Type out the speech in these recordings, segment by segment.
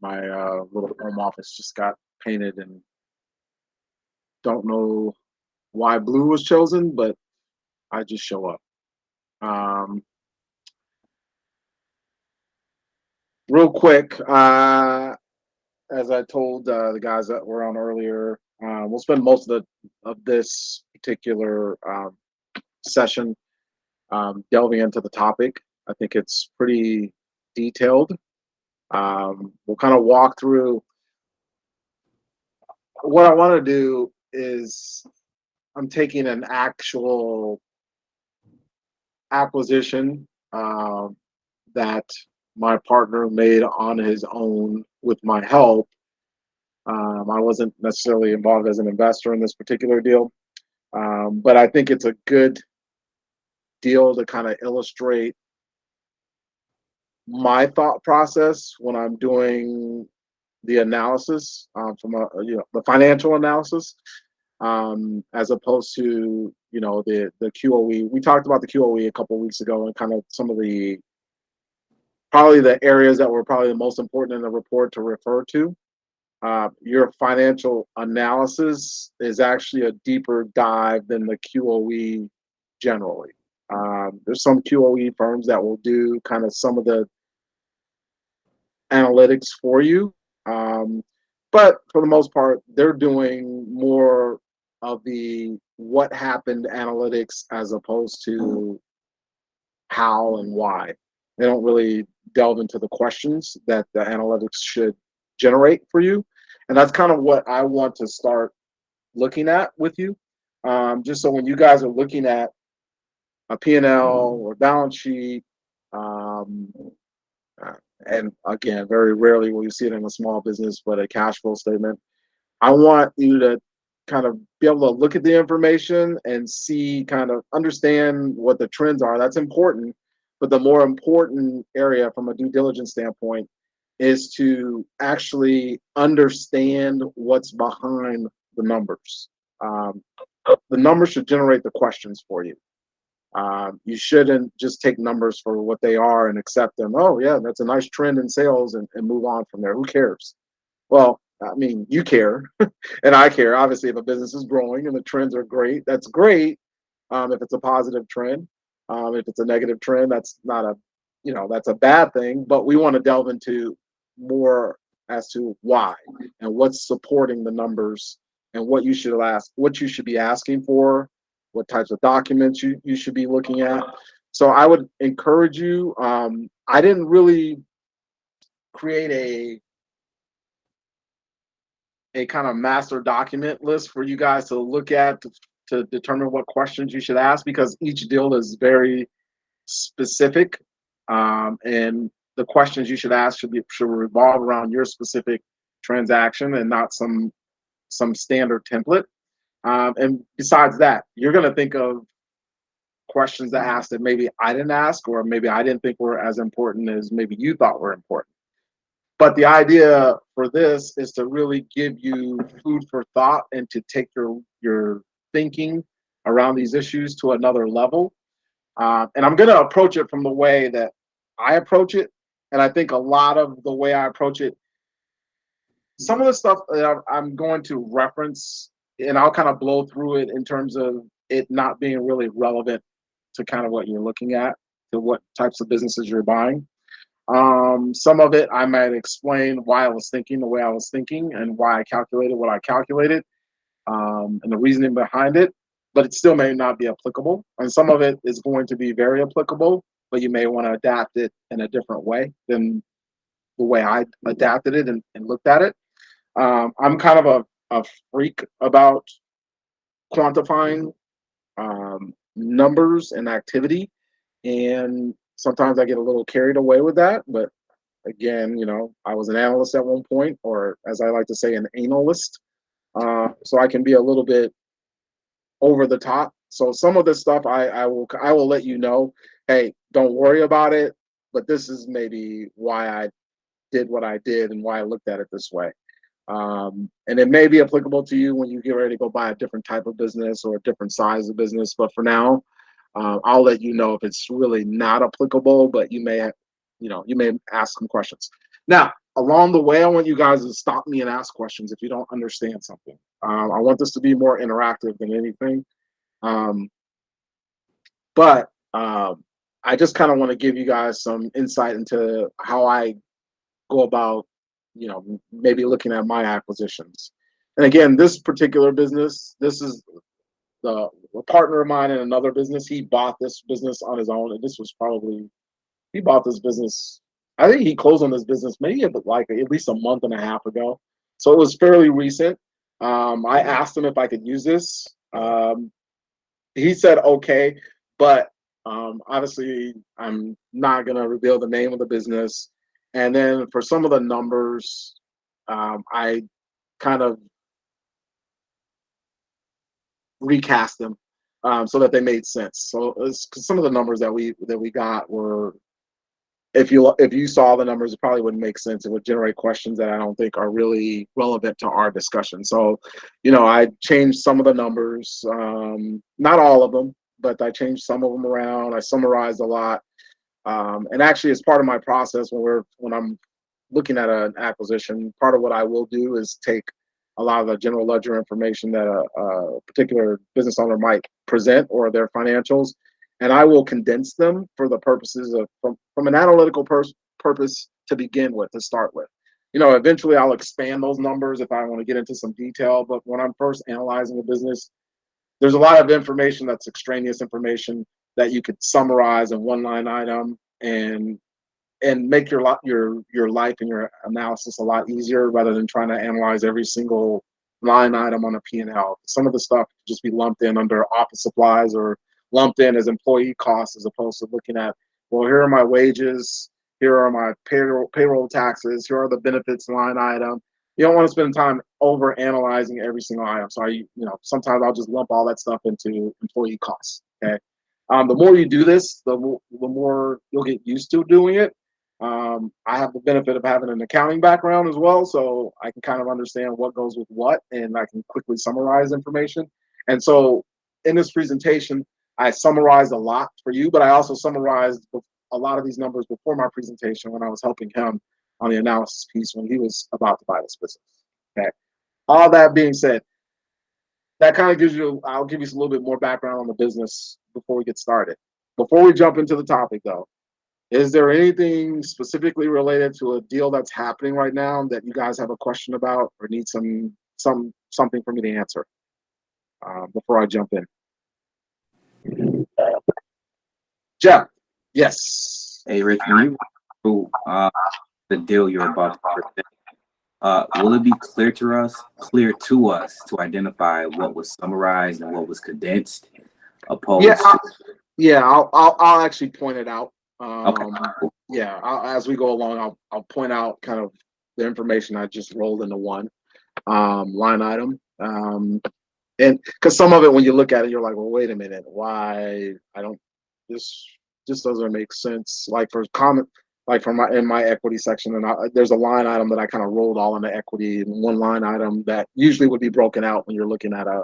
My little home office just got painted, and don't know why blue was chosen, but I just show up. Um, Real quick, as I told the guys that were on earlier, we'll spend most of this particular session delving into the topic. I think it's pretty detailed. We'll kind of walk through what I want to do is I'm taking an actual acquisition that my partner made on his own with my help. I wasn't necessarily involved as an investor in this particular deal, but I think it's a good deal to kind of illustrate my thought process when I'm doing the analysis from the financial analysis, as opposed to the QOE. We talked about the QOE a couple of weeks ago and kind of some of the probably the areas that were probably the most important in the report to refer to. Your financial analysis is actually a deeper dive than the QOE generally. There's some QOE firms that will do kind of some of the analytics for you. Um, but for the most part, they're doing more of the what happened analytics as opposed to how and why. They don't really delve into the questions that the analytics should generate for you. And that's kind of what I want to start looking at with you. Just so when you guys are looking at a P&L or balance sheet, um, and again, very rarely will you see it in a small business, but a cash flow statement. I want you to kind of be able to look at the information and see, kind of understand what the trends are. That's important. But the more important area from a due diligence standpoint is to actually understand what's behind the numbers. Um, the numbers should generate the questions for you. You shouldn't just take numbers for what they are and accept them. Oh, yeah, that's a nice trend in sales, and move on from there. Who cares? Well, I mean, you care, and I care. Obviously, if a business is growing and the trends are great, that's great. If it's a positive trend, if it's a negative trend, that's not a, that's a bad thing. But we want to delve into more as to why and what's supporting the numbers and what you should be asking for, what types of documents you should be looking at. So I would encourage you. I didn't really create a kind of master document list for you guys to look at to determine what questions you should ask, because each deal is very specific, and the questions you should ask should revolve around your specific transaction and not some standard template. And besides that, you're going to think of questions to ask that maybe I didn't ask, or maybe I didn't think were as important as maybe you thought were important. But the idea for this is to really give you food for thought and to take your thinking around these issues to another level. And I'm going to approach it from the way that I approach it. And I think a lot of the way I approach it, some of the stuff that I'm going to reference, and I'll kind of blow through it in terms of it not being really relevant to kind of what you're looking at, to what types of businesses you're buying. Some of it I might explain why I was thinking the way I was thinking and why I calculated what I calculated, and the reasoning behind it, but it still may not be applicable. And some of it is going to be very applicable, but you may want to adapt it in a different way than the way I adapted it and looked at it. I'm kind of a freak about quantifying numbers and activity, and sometimes I get a little carried away with that. But again, I was an analyst at one point, or as I like to say, an analyst. So I can be a little bit over the top. So some of this stuff I will let you know, hey, don't worry about it, but this is maybe why I did what I did and why I looked at it this way. And it may be applicable to you when you get ready to go buy a different type of business or a different size of business. But for now, I'll let you know if it's really not applicable, but you may ask some questions. Now, along the way, I want you guys to stop me and ask questions if you don't understand something. I want this to be more interactive than anything. Um, but I just kind of want to give you guys some insight into how I go about, maybe looking at my acquisitions. And again, this particular business, this is a partner of mine in another business. He bought this business on his own, and this was probably he bought this business. I think he closed on this business maybe like at least a month and a half ago, so it was fairly recent. I asked him if I could use this. He said okay, but obviously I'm not going to reveal the name of the business. And then for some of the numbers, I kind of recast them so that they made sense. So some of the numbers that we got were, if you saw the numbers, it probably wouldn't make sense. It would generate questions that I don't think are really relevant to our discussion. So, I changed some of the numbers, not all of them, but I changed some of them around. I summarized a lot, and actually, as part of my process, when I'm looking at an acquisition, part of what I will do is take a lot of the general ledger information that a particular business owner might present, or their financials, and I will condense them for the purposes of from an analytical purpose to begin with, to start with. Eventually I'll expand those numbers if I want to get into some detail, but when I'm first analyzing a business, there's a lot of information that's extraneous information that you could summarize in one line item and make your life and your analysis a lot easier, rather than trying to analyze every single line item on a P&L. Some of the stuff could just be lumped in under office supplies, or lumped in as employee costs, as opposed to looking at, well, here are my wages, here are my payroll taxes, here are the benefits line item. You don't want to spend time over analyzing every single item. So sometimes I'll just lump all that stuff into employee costs. Okay. The more you do this, the more you'll get used to doing it. I have the benefit of having an accounting background as well, so I can kind of understand what goes with what, and I can quickly summarize information. And so in this presentation, I summarized a lot for you, but I also summarized a lot of these numbers before my presentation when I was helping him on the analysis piece when he was about to buy this business. Okay. All that being said, that kind of gives you, I'll give you a little bit more background on the business before we get started. Before we jump into the topic, though, is there anything specifically related to a deal that's happening right now that you guys have a question about, or need something for me to answer before I jump in? Jeff, yes. Hey, Rich, when you went through the deal you're about to present, will it be clear to us to identify what was summarized and what was condensed, opposed to? Yeah, I'll actually point it out. Okay, cool. Yeah, as we go along, I'll point out kind of the information I just rolled into one line item. And because some of it, when you look at it, you're like, well, wait a minute, why? This just doesn't make sense. Like for comment, like in my equity section, and there's a line item that I kind of rolled all into equity, and one line item that usually would be broken out when you're looking at a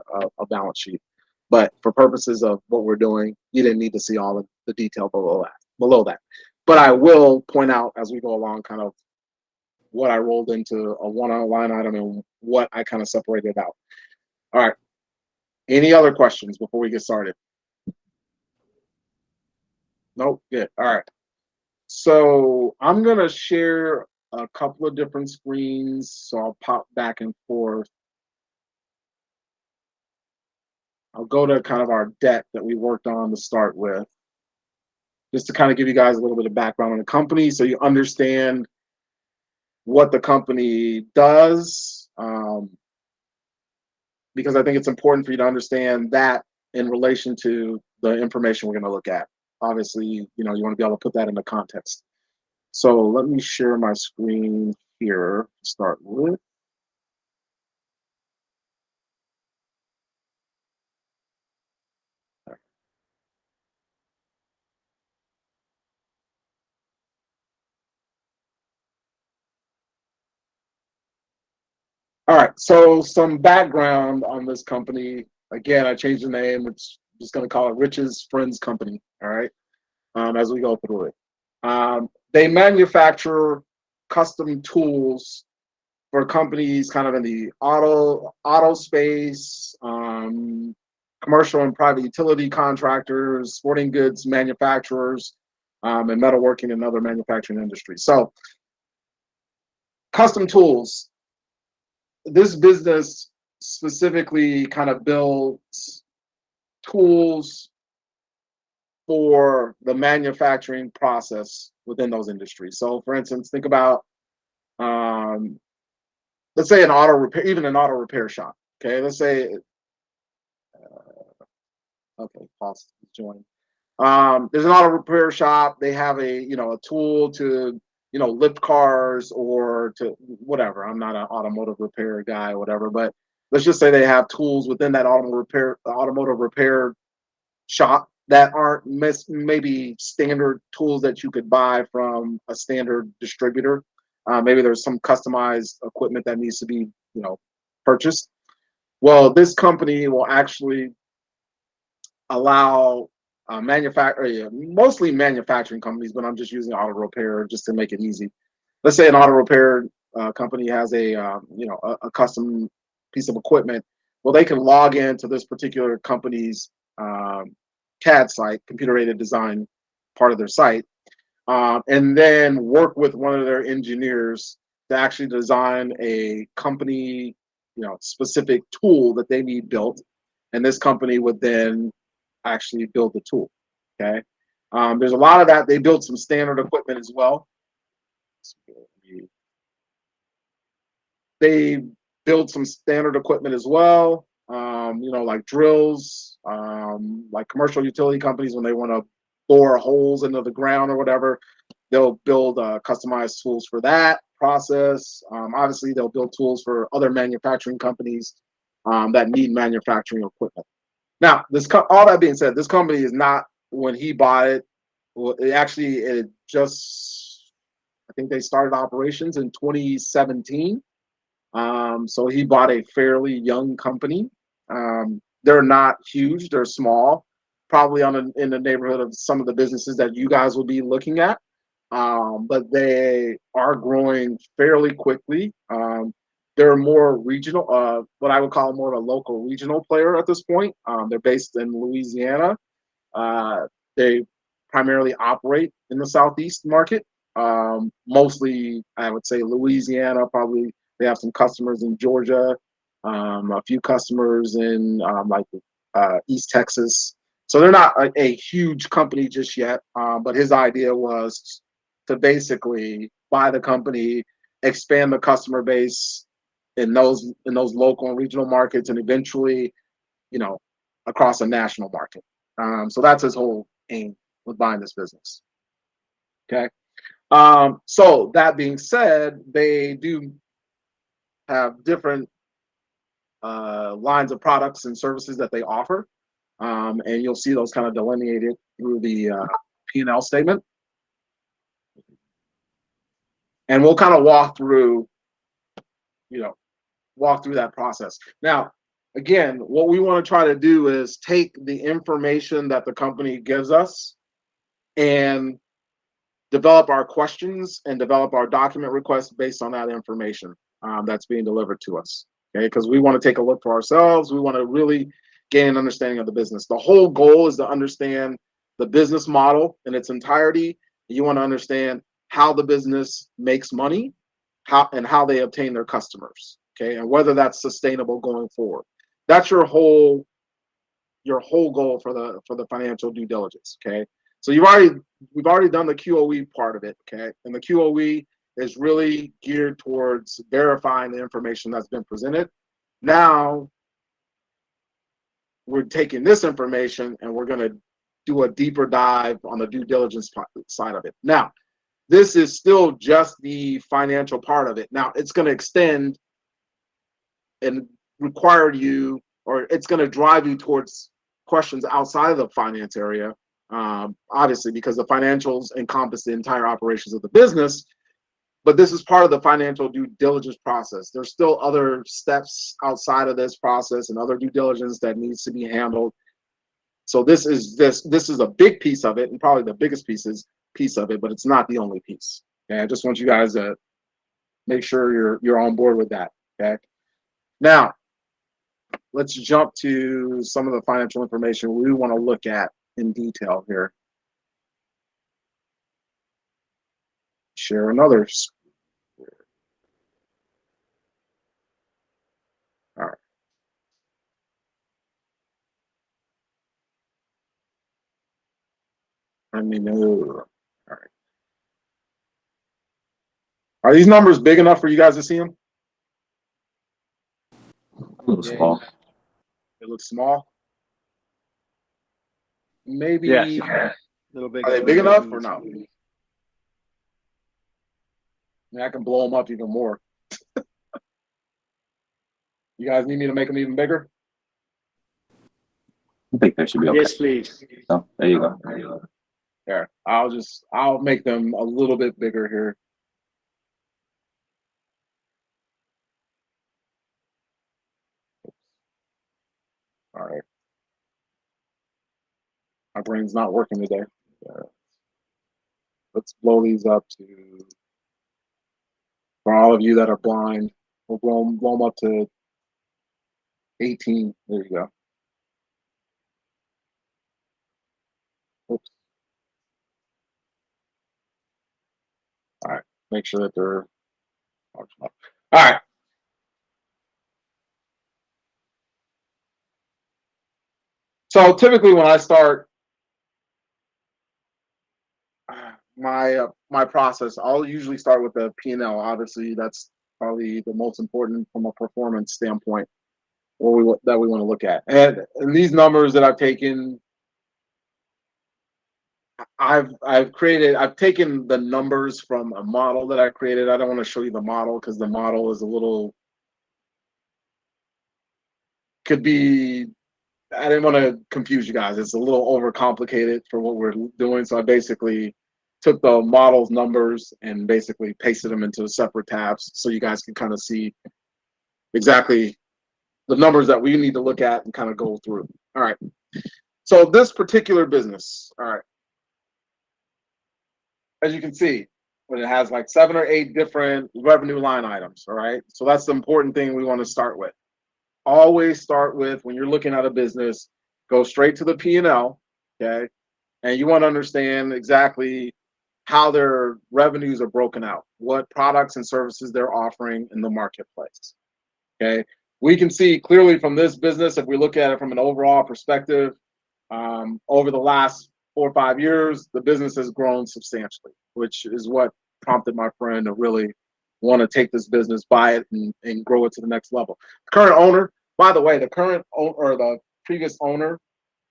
balance sheet. But for purposes of what we're doing, you didn't need to see all of the detail below that. But I will point out as we go along kind of what I rolled into a one line item and what I kind of separated out. All right. Any other questions before we get started? Nope. Good. All right. So I'm going to share a couple of different screens. So I'll pop back and forth. I'll go to kind of our deck that we worked on to start with, just to kind of give you guys a little bit of background on the company so you understand what the company does, because I think it's important for you to understand that in relation to the information we're going to look at. Obviously, you want to be able to put that into context. So let me share my screen here to start with. All right, so some background on this company. Again, I changed the name. It's just going to call it Rich's Friends Company. All right, as we go through it. They manufacture custom tools for companies kind of in the auto space, commercial and private utility contractors, sporting goods manufacturers, and metalworking and other manufacturing industries. So custom tools, this business specifically kind of builds tools for the manufacturing process within those industries. So for instance, think about, let's say an auto repair, even an auto repair shop. Okay, let's say, okay, pause, join. There's an auto repair shop. They have a tool to lift cars or to whatever. I'm not an automotive repair guy or whatever, but let's just say they have tools within that automotive repair shop that aren't maybe standard tools that you could buy from a standard distributor. Maybe there's some customized equipment that needs to be purchased. Well, this company will actually allow mostly manufacturing companies, but I'm just using auto repair just to make it easy. Let's say an auto repair company has a custom piece of equipment. Well, they can log into this particular company's CAD site, computer aided design part of their site, and then work with one of their engineers to actually design a company specific tool that they need built, and this company would then actually build the tool. Okay, there's a lot of that. They build some standard equipment as well. They build some standard equipment as well. Like drills, like commercial utility companies when they want to bore holes into the ground or whatever, they'll build customized tools for that process. Obviously, they'll build tools for other manufacturing companies that need manufacturing equipment. Now, all that being said, this company is not, when he bought it, well, it just, I think they started operations in 2017. So he bought a fairly young company. They're not huge, they're small, probably in the neighborhood of some of the businesses that you guys will be looking at. But they are growing fairly quickly. They're more regional, what I would call more of a local regional player at this point. They're based in Louisiana. They primarily operate in the Southeast market. Mostly, I would say Louisiana, probably they have some customers in Georgia, a few customers in East Texas. So they're not a huge company just yet. But his idea was to basically buy the company, expand the customer base in those local and regional markets, and eventually, across a national market. So that's his whole aim with buying this business. Okay. So that being said, they do have different lines of products and services that they offer, and you'll see those kind of delineated through the P&L statement. And we'll kind of walk through that process. Now, again, what we want to try to do is take the information that the company gives us and develop our questions and develop our document requests based on that information that's being delivered to us. Okay, because we want to take a look for ourselves. We want to really gain an understanding of the business. The whole goal is to understand the business model in its entirety. You want to understand how the business makes money, how they obtain their customers. Okay, and whether that's sustainable going forward. That's your whole goal for the financial due diligence. Okay, so we've already done the QOE part of it. Okay, and the QOE is really geared towards verifying the information that's been presented. Now we're taking this information and we're going to do a deeper dive on the due diligence side of it. Now, this is still just the financial part of it. Now, it's going to extend and require you, or it's going to drive you towards questions outside of the finance area, obviously, because the financials encompass the entire operations of the business. But this is part of the financial due diligence process. There's still other steps outside of this process and other due diligence that needs to be handled. So this is a big piece of it, and probably the biggest piece of it, but it's not the only piece. Okay, I just want you guys to make sure you're on board with that. Okay. Now, let's jump to some of the financial information we want to look at in detail here. Share another. All right. Let me know. All right. Are these numbers big enough for you guys to see them? A little small. It looks small. Maybe. Yes. A little big. Are they big enough or no? I mean, I can blow them up even more. You guys need me to make them even bigger? I think that should be okay. Yes, please. Oh, there you go. There. I'll make them a little bit bigger here. All right. My brain's not working today. Let's blow these up to, for all of you that are blind, we'll blow them up to 18. There you go. Oops. All right. Make sure that they're large enough. All right. So typically when I start my process, I'll usually start with the P&L. Obviously, that's probably the most important from a performance standpoint, or that we want to look at. And these numbers that I've taken, I've taken the numbers from a model that I created. I don't want to show you the model because the model is could be. I didn't want to confuse you guys. It's a little overcomplicated for what we're doing. So I basically took the model's numbers and basically pasted them into separate tabs so you guys can kind of see exactly the numbers that we need to look at and kind of go through. All right. So this particular business, all right, as you can see, when it has like 7 or 8 different revenue line items, all right? So that's the important thing we want to start with. Always start with, when you're looking at a business, go straight to the P&L, okay? And you want to understand exactly how their revenues are broken out, what products and services they're offering in the marketplace, okay? We can see clearly from this business, if we look at it from an overall perspective, over the last 4 or 5 years, the business has grown substantially, which is what prompted my friend to really want to take this business, buy it, and grow it to the next level. The current owner, by the way, the previous owner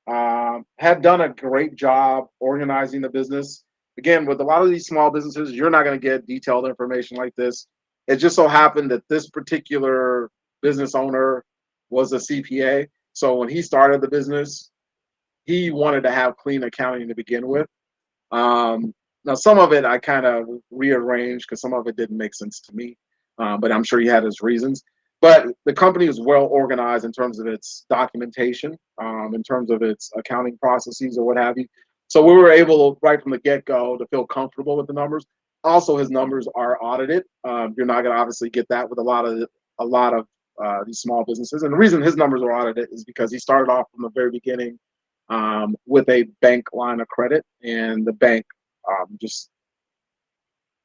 had done a great job organizing the business. Again, with a lot of these small businesses, you're not going to get detailed information like this. It just so happened that this particular business owner was a CPA. So when he started the business, he wanted to have clean accounting to begin with. Now, some of it I kind of rearranged because some of it didn't make sense to me, but I'm sure he had his reasons. But the company is well organized in terms of its documentation, in terms of its accounting processes or what have you. So we were able, right from the get-go, to feel comfortable with the numbers. Also, his numbers are audited. You're not going to obviously get that with a lot of these small businesses. And the reason his numbers are audited is because he started off from the very beginning with a bank line of credit, and the bank just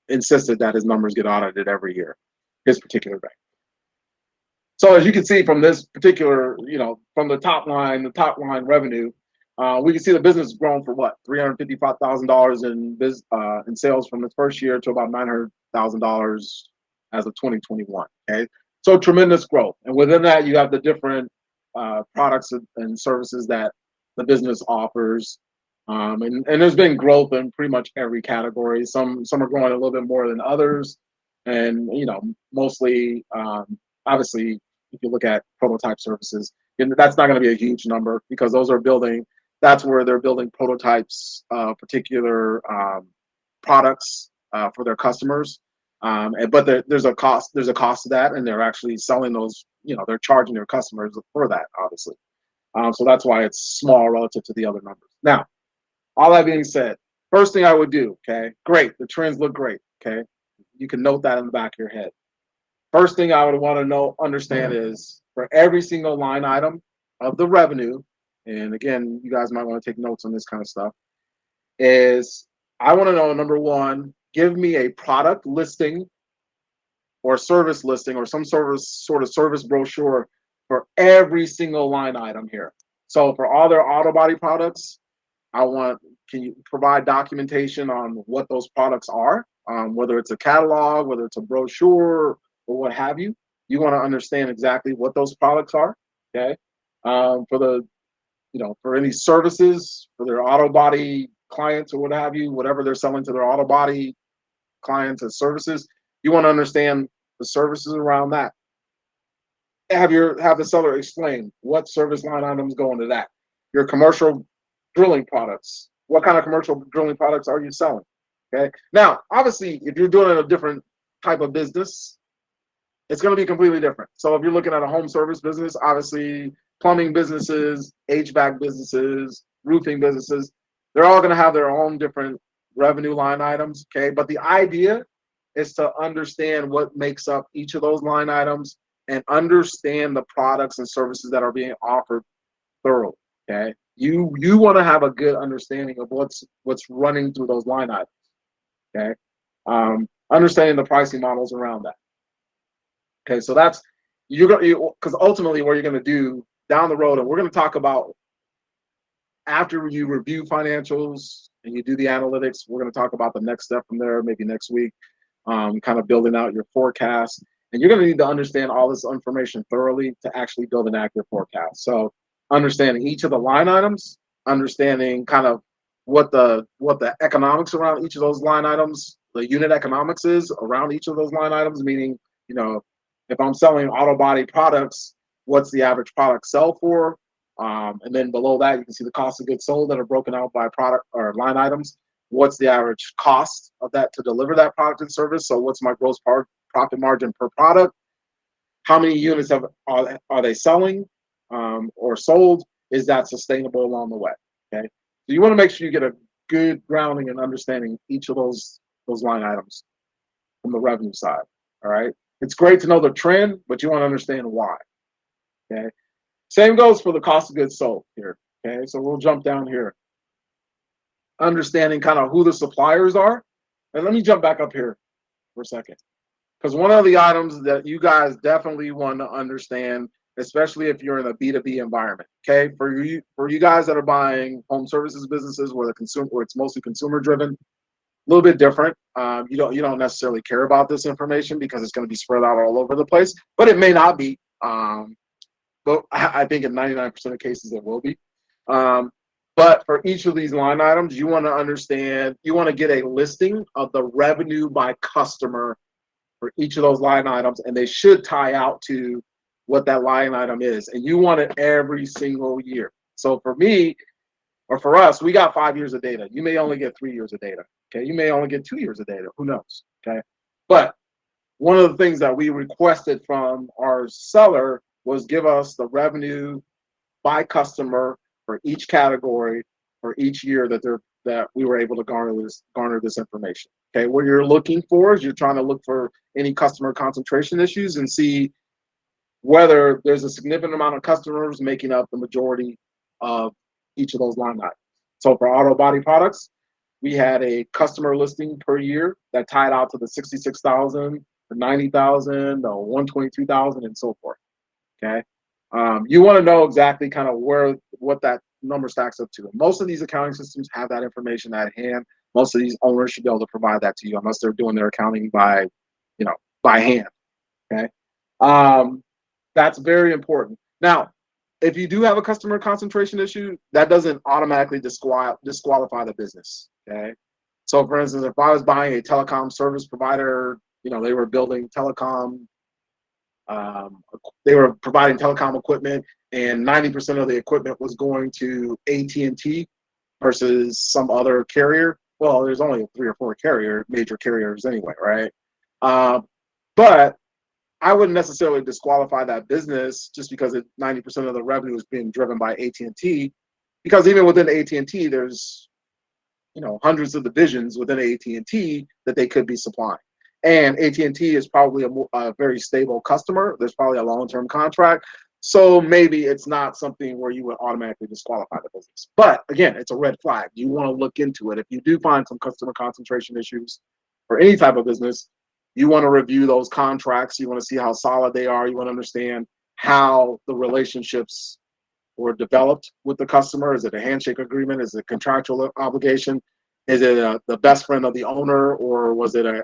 insisted that his numbers get audited every year, his particular bank. So as you can see from this particular, from the top line revenue, we can see the business has grown for what, $355,000 in sales from its first year to about $900,000 as of 2021. Okay, so tremendous growth, and within that you have the different products and services that the business offers, and there's been growth in pretty much every category. Some are growing a little bit more than others, and mostly, obviously, if you look at prototype services, that's not going to be a huge number because that's where they're building prototypes, particular products for their customers. But there's a cost to that, and they're actually selling those. They're charging their customers for that, obviously. So that's why it's small relative to the other numbers. Now, all that being said, first thing I would do, okay, great, the trends look great, okay? You can note that in the back of your head. First thing I would want to understand is for every single line item of the revenue, and again, you guys might want to take notes on this kind of stuff, is I want to know, number one, give me a product listing or service listing or some sort of service brochure for every single line item here. So for all their auto body products, can you provide documentation on what those products are, whether it's a catalog, whether it's a brochure, or what have you. You want to understand exactly what those products are, okay? For the, for any services, for their auto body clients or what have you, whatever they're selling to their auto body clients as services, you want to understand the services around that. Have the seller explain what service line items go into that. Your commercial drilling products. What kind of commercial drilling products are you selling? Okay. Now, obviously, if you're doing a different type of business, it's going to be completely different. So if you're looking at a home service business, obviously plumbing businesses, HVAC businesses, roofing businesses, they're all going to have their own different revenue line items. Okay. But the idea is to understand what makes up each of those line items and understand the products and services that are being offered thoroughly. Okay. You want to have a good understanding of what's running through those line items. Okay. Understanding the pricing models around that. Okay, so that's because ultimately what you're going to do down the road, and we're going to talk about after you review financials and you do the analytics, we're going to talk about the next step from there, maybe next week, kind of building out your forecast. And you're going to need to understand all this information thoroughly to actually build an accurate forecast. So understanding each of the line items, understanding kind of what the economics around each of those line items, the unit economics is around each of those line items, meaning, if I'm selling auto body products, what's the average product sell for? And then below that, you can see the cost of goods sold that are broken out by product or line items. What's the average cost of that to deliver that product and service? So what's my gross profit margin per product? How many units are they selling or sold? Is that sustainable along the way? Okay. So you want to make sure you get a good grounding and understanding each of those line items from the revenue side. All right. It's great to know the trend, but you want to understand why. Okay. Same goes for the cost of goods sold here. Okay. So we'll jump down here. Understanding kind of who the suppliers are. And let me jump back up here for a second. Because one of the items that you guys definitely want to understand, especially if you're in a B2B environment, okay, for you guys that are buying home services businesses where it's mostly consumer driven, a little bit different. You don't necessarily care about this information because it's going to be spread out all over the place, but it may not be. But I think in 99% of cases it will be. But for each of these line items, you want to get a listing of the revenue by customer for each of those line items, and they should tie out to what that line item is. And you want it every single year. So for me, or for us, we got 5 years of data. You may only get 3 years of data. Okay. You may only get 2 years of data. Who knows? Okay. But one of the things that we requested from our seller was give us the revenue by customer for each category for each year that we were able to garner this information. Okay. What you're looking for is you're trying to look for any customer concentration issues and see whether there's a significant amount of customers making up the majority of each of those line items. So for auto body products, we had a customer listing per year that tied out to the 66,000, the 90,000, the 122,000, and so forth. Okay. You want to know exactly kind of what that number stacks up to. And most of these accounting systems have that information at hand. Most of these owners should be able to provide that to you unless they're doing their accounting by hand. Okay. That's very important. Now, if you do have a customer concentration issue, that doesn't automatically disqualify the business. Okay. So for instance, if I was buying a telecom service provider, they were building telecom, they were providing telecom equipment, and 90% of the equipment was going to AT&T versus some other carrier. Well, there's only 3 or 4 major carriers anyway, right? But I wouldn't necessarily disqualify that business just because 90% of the revenue is being driven by AT&T, because even within AT&T, there's hundreds of divisions within AT&T that they could be supplying. And AT&T is probably a very stable customer. There's probably a long-term contract. So maybe it's not something where you would automatically disqualify the business. But again, it's a red flag. You want to look into it. If you do find some customer concentration issues for any type of business, you want to review those contracts. You want to see how solid they are. You want to understand how the relationships were developed with the customer. Is it a handshake agreement? Is it a contractual obligation? Is it the best friend of the owner, or was it uh,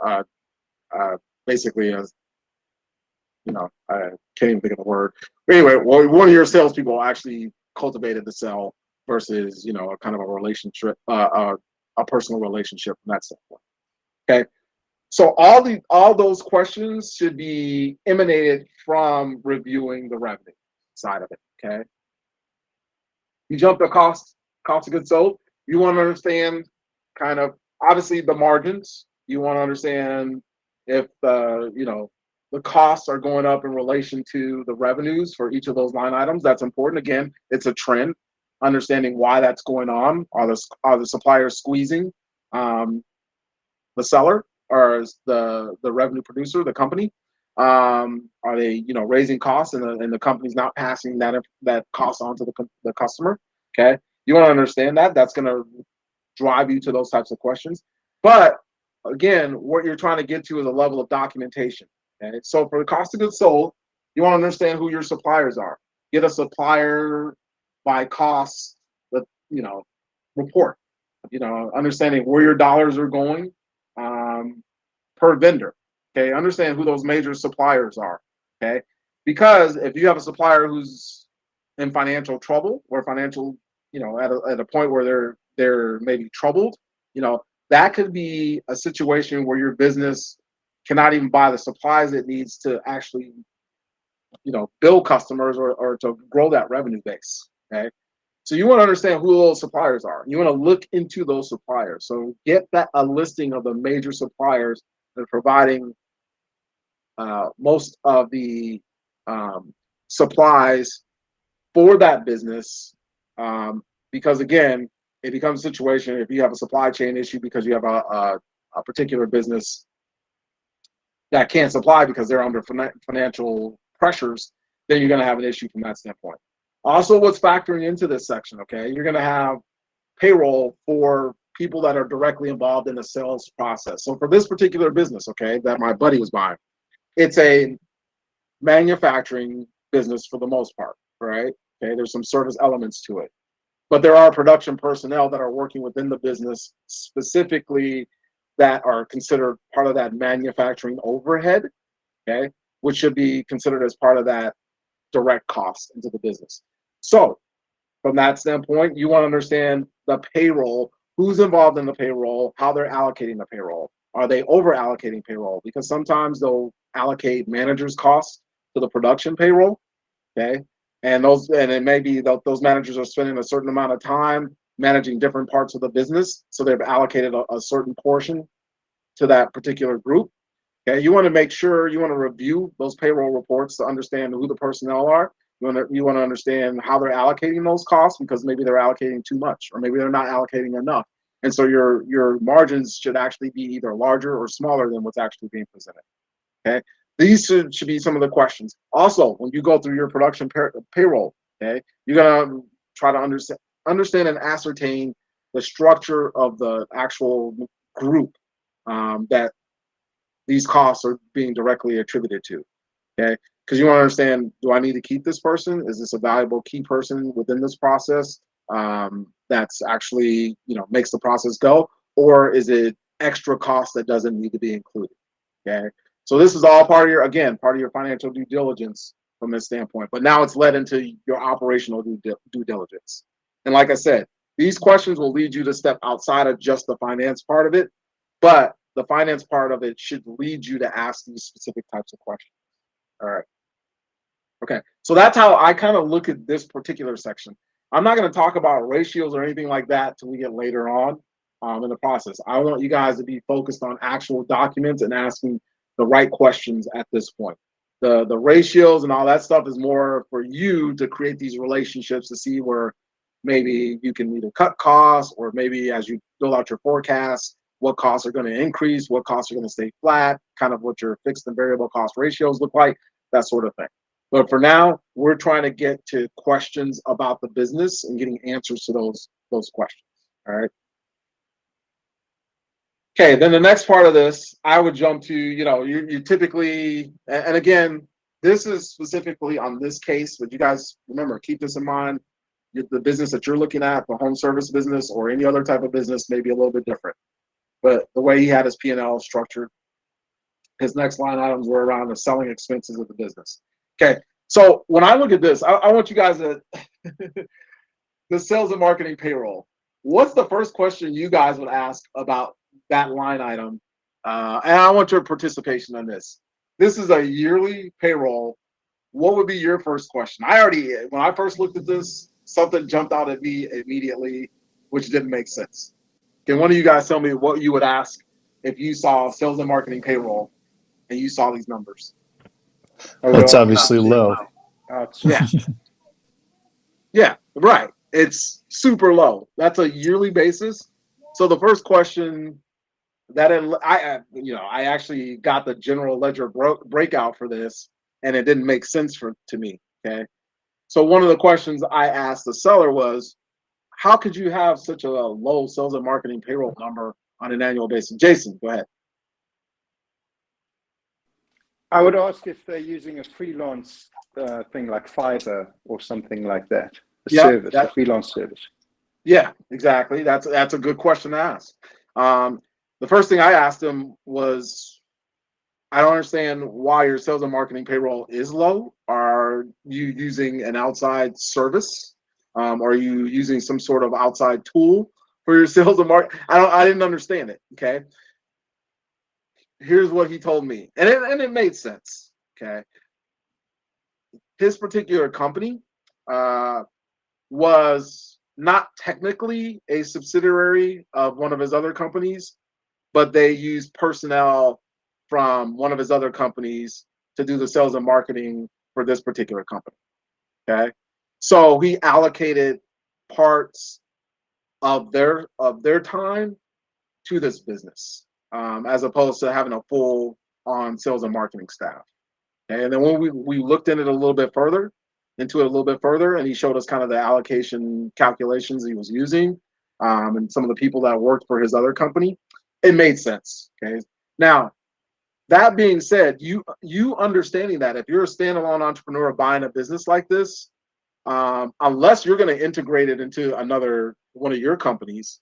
uh, basically a I can't even think of the word. But anyway, well, one of your salespeople actually cultivated the sell versus, a kind of a relationship, a personal relationship from that standpoint. Okay. So all those questions should be emanated from reviewing the revenue side of it. Okay. You jump to cost of goods sold. You want to understand kind of obviously the margins. You want to understand if the costs are going up in relation to the revenues for each of those line items. That's important. Again, it's a trend. Understanding why that's going on. Are the suppliers squeezing the seller, or is the revenue producer, the company? Are they raising costs, and the company's not passing that cost on to the customer? Okay, you want to understand that. That's going to drive you to those types of questions. But again, what you're trying to get to is a level of documentation. Okay, so for the cost of goods sold, you want to understand who your suppliers are. Get a supplier by cost, report. Understanding where your dollars are going per vendor. Okay, understand who those major suppliers are. Okay, because if you have a supplier who's in financial trouble or financial, at a point where they're maybe troubled, that could be a situation where your business cannot even buy the supplies it needs to actually, build customers or to grow that revenue base. Okay. So you want to understand who those suppliers are. You want to look into those suppliers. So get a listing of the major suppliers that are providing most of the supplies for that business. Because again, it becomes a situation if you have a supply chain issue because you have a particular business that can't supply because they're under financial pressures, then you're going to have an issue from that standpoint. Also, what's factoring into this section, okay, you're going to have payroll for people that are directly involved in the sales process. So for this particular business, okay, that my buddy was buying, it's a manufacturing business for the most part, right? Okay, there's some service elements to it. But there are production personnel that are working within the business specifically that are considered part of that manufacturing overhead, okay, which should be considered as part of that direct cost into the business. So from that standpoint, you want to understand the payroll, who's involved in the payroll, how they're allocating the payroll. Are they over allocating payroll? Because sometimes they'll allocate managers' costs to the production payroll, okay? And it may be those managers are spending a certain amount of time managing different parts of the business, so they've allocated a certain portion to that particular group. Okay, you want to make sure you want to review those payroll reports to understand who the personnel are. You want to understand how they're allocating those costs, because maybe they're allocating too much, or maybe they're not allocating enough. And so your margins should actually be either larger or smaller than what's actually being presented. Okay, these should be some of the questions. Also, when you go through your production payroll, okay, you're gonna try to understand and ascertain the structure of the actual group that these costs are being directly attributed to. Okay, because you want to understand: do I need to keep this person? Is this a valuable key person within this process that's actually makes the process go, or is it extra cost that doesn't need to be included? Okay, so this is all part of your financial due diligence from this standpoint. But now it's led into your operational due diligence. And like I said, these questions will lead you to step outside of just the finance part of it, but the finance part of it should lead you to ask these specific types of questions. All right. Okay. So that's how I kind of look at this particular section. I'm not going to talk about ratios or anything like that till we get later on in the process. I want you guys to be focused on actual documents and asking the right questions at this point. The ratios and all that stuff is more for you to create these relationships to see where maybe you can either cut costs, or maybe as you build out your forecast, what costs are going to increase, what costs are going to stay flat, kind of what your fixed and variable cost ratios look like, that sort of thing. But for now, we're trying to get to questions about the business and getting answers to those questions. All right. Okay, then the next part of this, I would jump to, you typically, and again, this is specifically on this case, but you guys remember, keep this in mind. The business that you're looking at, the home service business or any other type of business, may be a little bit different. But the way he had his P&L structured, his next line items were around the selling expenses of the business. Okay, so when I look at this, I want you guys to, the sales and marketing payroll, what's the first question you guys would ask about that line item? And I want your participation on this. This is a yearly payroll. What would be your first question? When I first looked at this, something jumped out at me immediately, which didn't make sense. Can one of you guys tell me what you would ask if you saw sales and marketing payroll and you saw these numbers? It's obviously low. Yeah. Yeah, right. It's super low. That's a yearly basis. So the first question that I actually got the general ledger breakout for this, and it didn't make sense to me. Okay, so one of the questions I asked the seller was, how could you have such a low sales and marketing payroll number on an annual basis? Jason, go ahead. I would ask if they're using a freelance thing like Fiverr or something like that. A freelance service. Yeah, exactly. That's a good question to ask. The first thing I asked him was, I don't understand why your sales and marketing payroll is low. Are you using an outside service? Are you using some sort of outside tool for your sales and marketing? I didn't understand it. Okay. Here's what he told me, and it made sense. Okay. His particular company was not technically a subsidiary of one of his other companies, but they used personnel from one of his other companies to do the sales and marketing for this particular company. Okay. So he allocated parts of their time to this business, as opposed to having a full on sales and marketing staff. Okay? And then when we looked into it a little bit further, and he showed us kind of the allocation calculations he was using, and some of the people that worked for his other company, it made sense. Okay. Now, that being said, you understanding that if you're a standalone entrepreneur buying a business like this, unless you're going to integrate it into another one of your companies,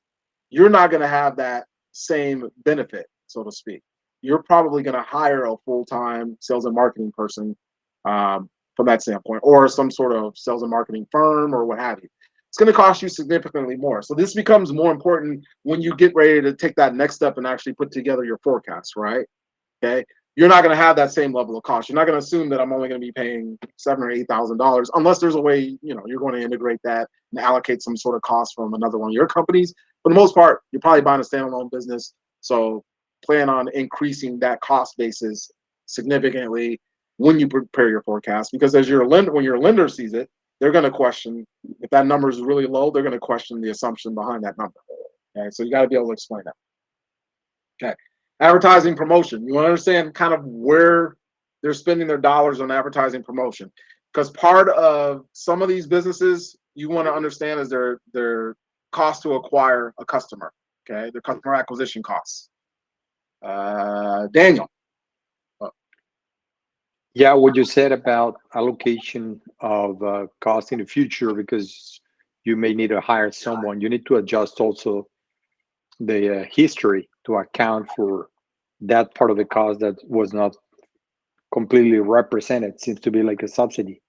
you're not going to have that same benefit, so to speak. You're probably going to hire a full-time sales and marketing person from that standpoint, or some sort of sales and marketing firm or what have you. It's going to cost you significantly more. So this becomes more important when you get ready to take that next step and actually put together your forecast, right? Okay. You're not going to have that same level of cost. You're not going to assume that I'm only going to be paying $7,000 or $8,000 unless there's a way, you're going to integrate that and allocate some sort of cost from another one of your companies. For the most part, you're probably buying a standalone business. So plan on increasing that cost basis significantly when you prepare your forecast, because when your lender sees it, they're going to question if that number is really low. They're going to question the assumption behind that number. Okay, so you got to be able to explain that. Okay, advertising promotion. You want to understand kind of where they're spending their dollars on advertising promotion, because part of some of these businesses you want to understand is their cost to acquire a customer. Okay, their customer acquisition costs. Daniel. Yeah, what you said about allocation of cost in the future, because you may need to hire someone, you need to adjust also the history to account for that part of the cost that was not completely represented. Seems to be like a subsidy.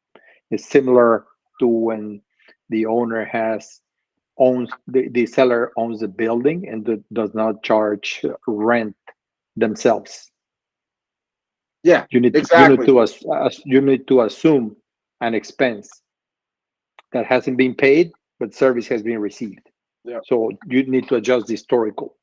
It's similar to when the owner owns the seller owns the building and does not charge rent themselves. Yeah, you need to assume an expense that hasn't been paid, but service has been received. Yeah. So you need to adjust the historical.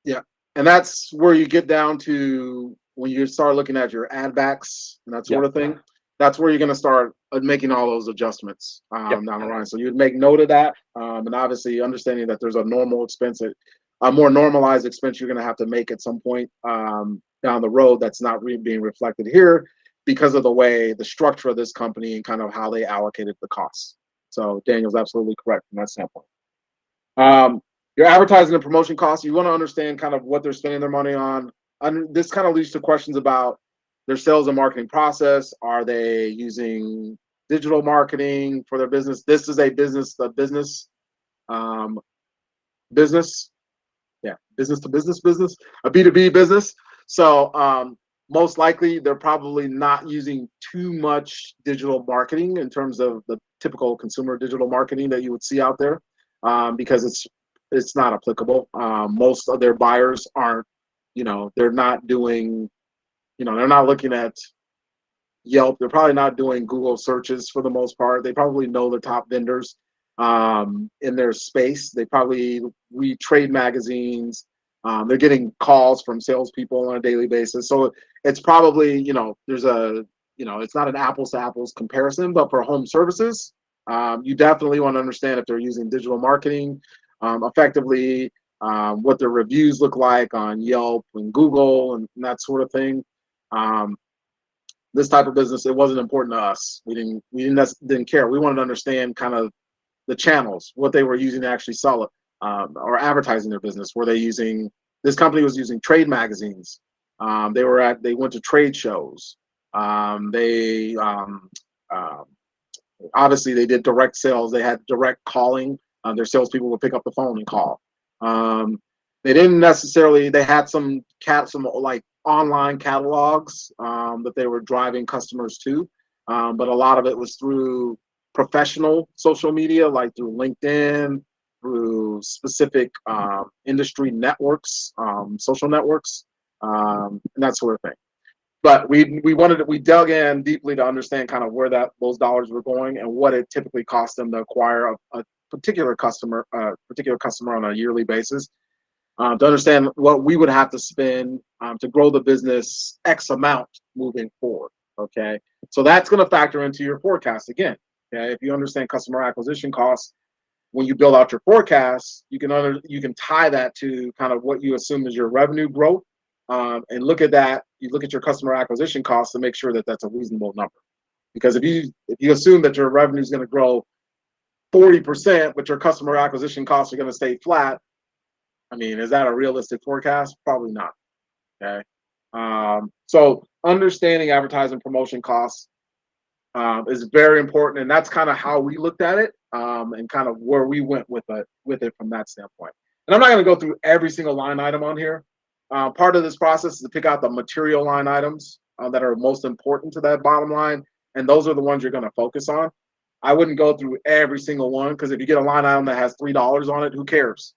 Yeah, and that's where you get down to when you start looking at your add backs and that sort of thing. That's where you're going to start making all those adjustments down the line. So you'd make note of that, and obviously understanding that there's a normal expense that a more normalized expense you're going to have to make at some point down the road that's not being reflected here because of the way the structure of this company and kind of how they allocated the costs. So Daniel's absolutely correct from that standpoint. Your advertising and promotion costs, you want to understand kind of what they're spending their money on. This kind of leads to questions about their sales and marketing process. Are they using digital marketing for their business? This is a business to business, a B2B business. So most likely they're probably not using too much digital marketing in terms of the typical consumer digital marketing that you would see out there, because it's not applicable. Most of their buyers aren't, they're not doing, they're not looking at Yelp. They're probably not doing Google searches for the most part. They probably know the top vendors in their space. They probably read trade magazines. They're getting calls from salespeople on a daily basis. So it's probably, there's it's not an apples to apples comparison, but for home services, you definitely want to understand if they're using digital marketing effectively, what their reviews look like on Yelp and Google and that sort of thing. This type of business, it wasn't important to us. We didn't care. We wanted to understand kind of the channels, what they were using to actually sell it or advertising their business. This company was using trade magazines. They went to trade shows. Obviously they did direct sales. They had direct calling. Their salespeople would pick up the phone and call. They didn't necessarily. They had some like online catalogs that they were driving customers to, but a lot of it was through professional social media, like through LinkedIn, through specific industry networks, social networks, and that sort of thing. But we dug in deeply to understand kind of where those dollars were going and what it typically cost them to acquire a particular customer on a yearly basis, to understand what we would have to spend to grow the business X amount moving forward. Okay, so that's going to factor into your forecast again. Okay, if you understand customer acquisition costs, when you build out your forecast, you can tie that to kind of what you assume is your revenue growth, and look at that. You look at your customer acquisition costs to make sure that that's a reasonable number. Because if you assume that your revenue is going to grow 40%, but your customer acquisition costs are going to stay flat, I mean, is that a realistic forecast? Probably not. Okay. So understanding advertising promotion costs is very important, and that's kind of how we looked at it, and kind of where we went with it from that standpoint. And I'm not going to go through every single line item on here. Part of this process is to pick out the material line items that are most important to that bottom line, and those are the ones you're going to focus on. I wouldn't go through every single one, because if you get a line item that has $3 on it, who cares?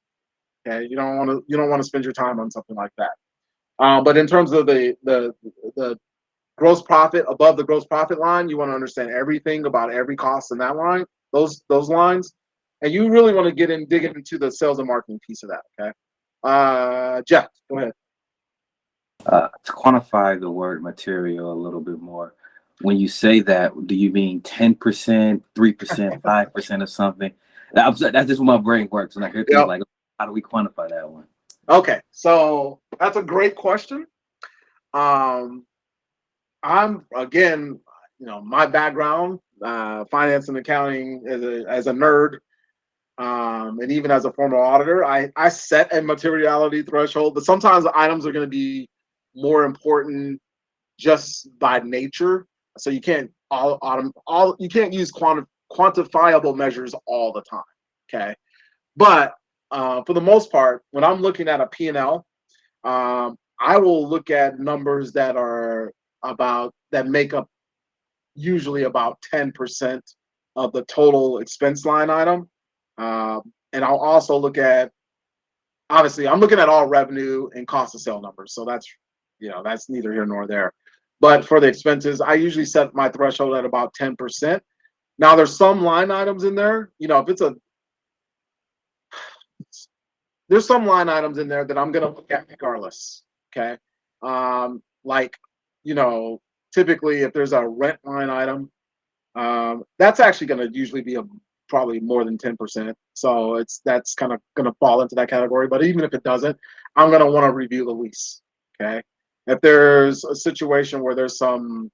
Okay, you don't want to spend your time on something like that. But in terms of the gross profit, above the gross profit line, you want to understand everything about every cost in that line, those lines, and you really want to dig into the sales and marketing piece of that. Okay, Jeff, go ahead. To quantify the word material a little bit more, when you say that, do you mean 10%, 3%, 5% of something? That's just what my brain works. And I hear things like, how do we quantify that one? Okay, so that's a great question. I'm, again, my background, finance and accounting, as a nerd, and even as a former auditor, I set a materiality threshold, but sometimes the items are going to be more important just by nature. So you can't you can't use quantifiable measures all the time. Okay, but for the most part, when I'm looking at a P&L, I will look at numbers that make up usually about 10% of the total expense line item. And I'll also look at, obviously, I'm looking at all revenue and cost of sale numbers. So that's neither here nor there. But for the expenses, I usually set my threshold at about 10%. Now, there's some line items in there, there's some line items in there that I'm going to look at regardless. Okay. Like, typically if there's a rent line item, that's actually going to usually be probably more than 10%. So that's kind of going to fall into that category. But even if it doesn't, I'm going to want to review the lease. Okay. If there's a situation where there's some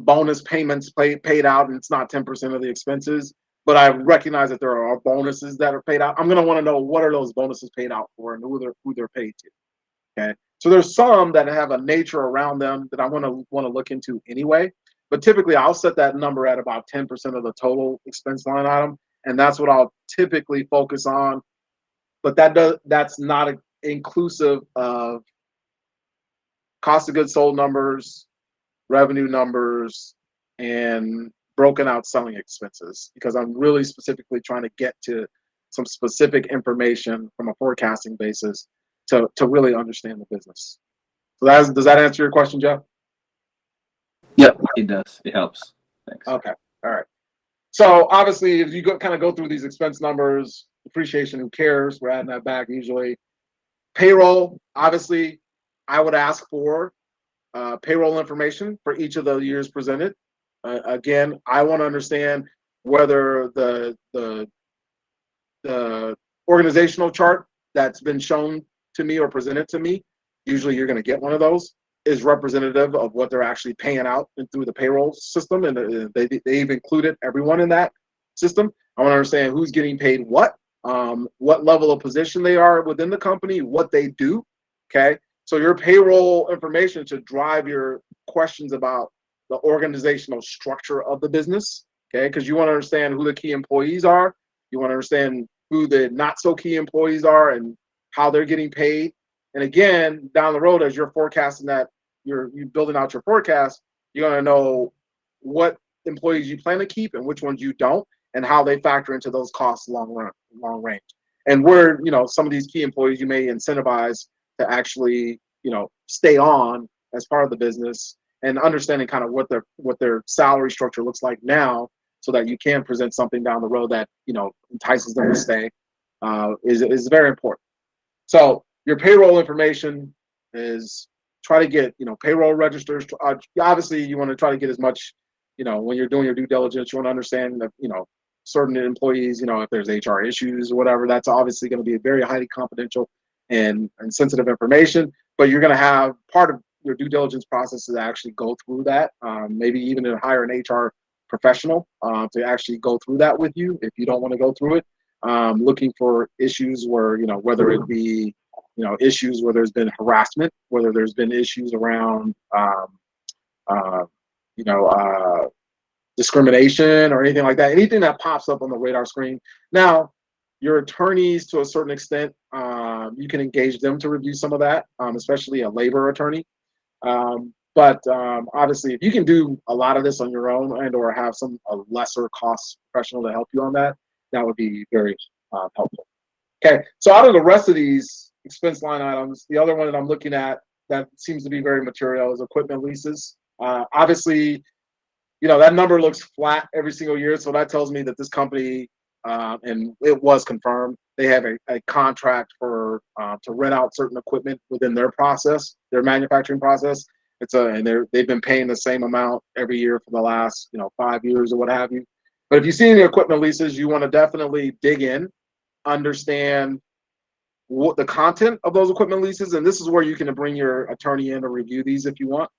bonus payments paid out and it's not 10% of the expenses, but I recognize that there are bonuses that are paid out, I'm going to want to know what are those bonuses paid out for and who they're paid to. Okay. So there's some that have a nature around them that I want to look into anyway. But typically I'll set that number at about 10% of the total expense line item. And that's what I'll typically focus on. But that's not inclusive of cost of goods sold numbers, revenue numbers, and broken out selling expenses, because I'm really specifically trying to get to some specific information from a forecasting basis to really understand the business. So does that answer your question, Jeff? Yep, it does. It helps. Thanks. Okay. All right. So obviously, if you kind of go through these expense numbers, depreciation, who cares? We're adding that back usually. Payroll, obviously, I would ask for payroll information for each of the years presented. Again, I want to understand whether the organizational chart that's been shown to me or presented to me, usually you're going to get one of those, is representative of what they're actually paying out through the payroll system, and they've included everyone in that system. I want to understand who's getting paid what level of position they are within the company, what they do. Okay, so your payroll information should drive your questions about the organizational structure of the business. Okay, because you want to understand who the key employees are. You want to understand who the not so key employees are and how they're getting paid. And again, down the road, as you're forecasting that, you're building out your forecast, you're going to know what employees you plan to keep and which ones you don't, and how they factor into those costs long range. And where, some of these key employees you may incentivize to actually, stay on as part of the business, and understanding kind of what their salary structure looks like now, so that you can present something down the road that, entices them to stay, is very important. So your payroll information is, try to get, payroll registers. Obviously, you want to try to get as much, when you're doing your due diligence, you want to understand that, certain employees, if there's HR issues or whatever, that's obviously going to be very highly confidential and sensitive information. But you're going to have part of your due diligence process to actually go through that, maybe even to hire an HR professional to actually go through that with you if you don't want to go through it. Looking for issues where, whether it be, issues where there's been harassment, whether there's been issues around, discrimination or anything like that, anything that pops up on the radar screen. Now, your attorneys, to a certain extent, you can engage them to review some of that, especially a labor attorney. But obviously, if you can do a lot of this on your own and or have a lesser cost professional to help you on that, that would be very helpful. Okay, so out of the rest of these expense line items, the other one that I'm looking at that seems to be very material is equipment leases. Obviously, that number looks flat every single year, so that tells me that this company, and it was confirmed, they have a contract for to rent out certain equipment within their process, their manufacturing process. And they've been paying the same amount every year for the last 5 years or what have you. But if you see any equipment leases, you want to definitely dig in, understand what the content of those equipment leases, and this is where you can bring your attorney in to review these if you want.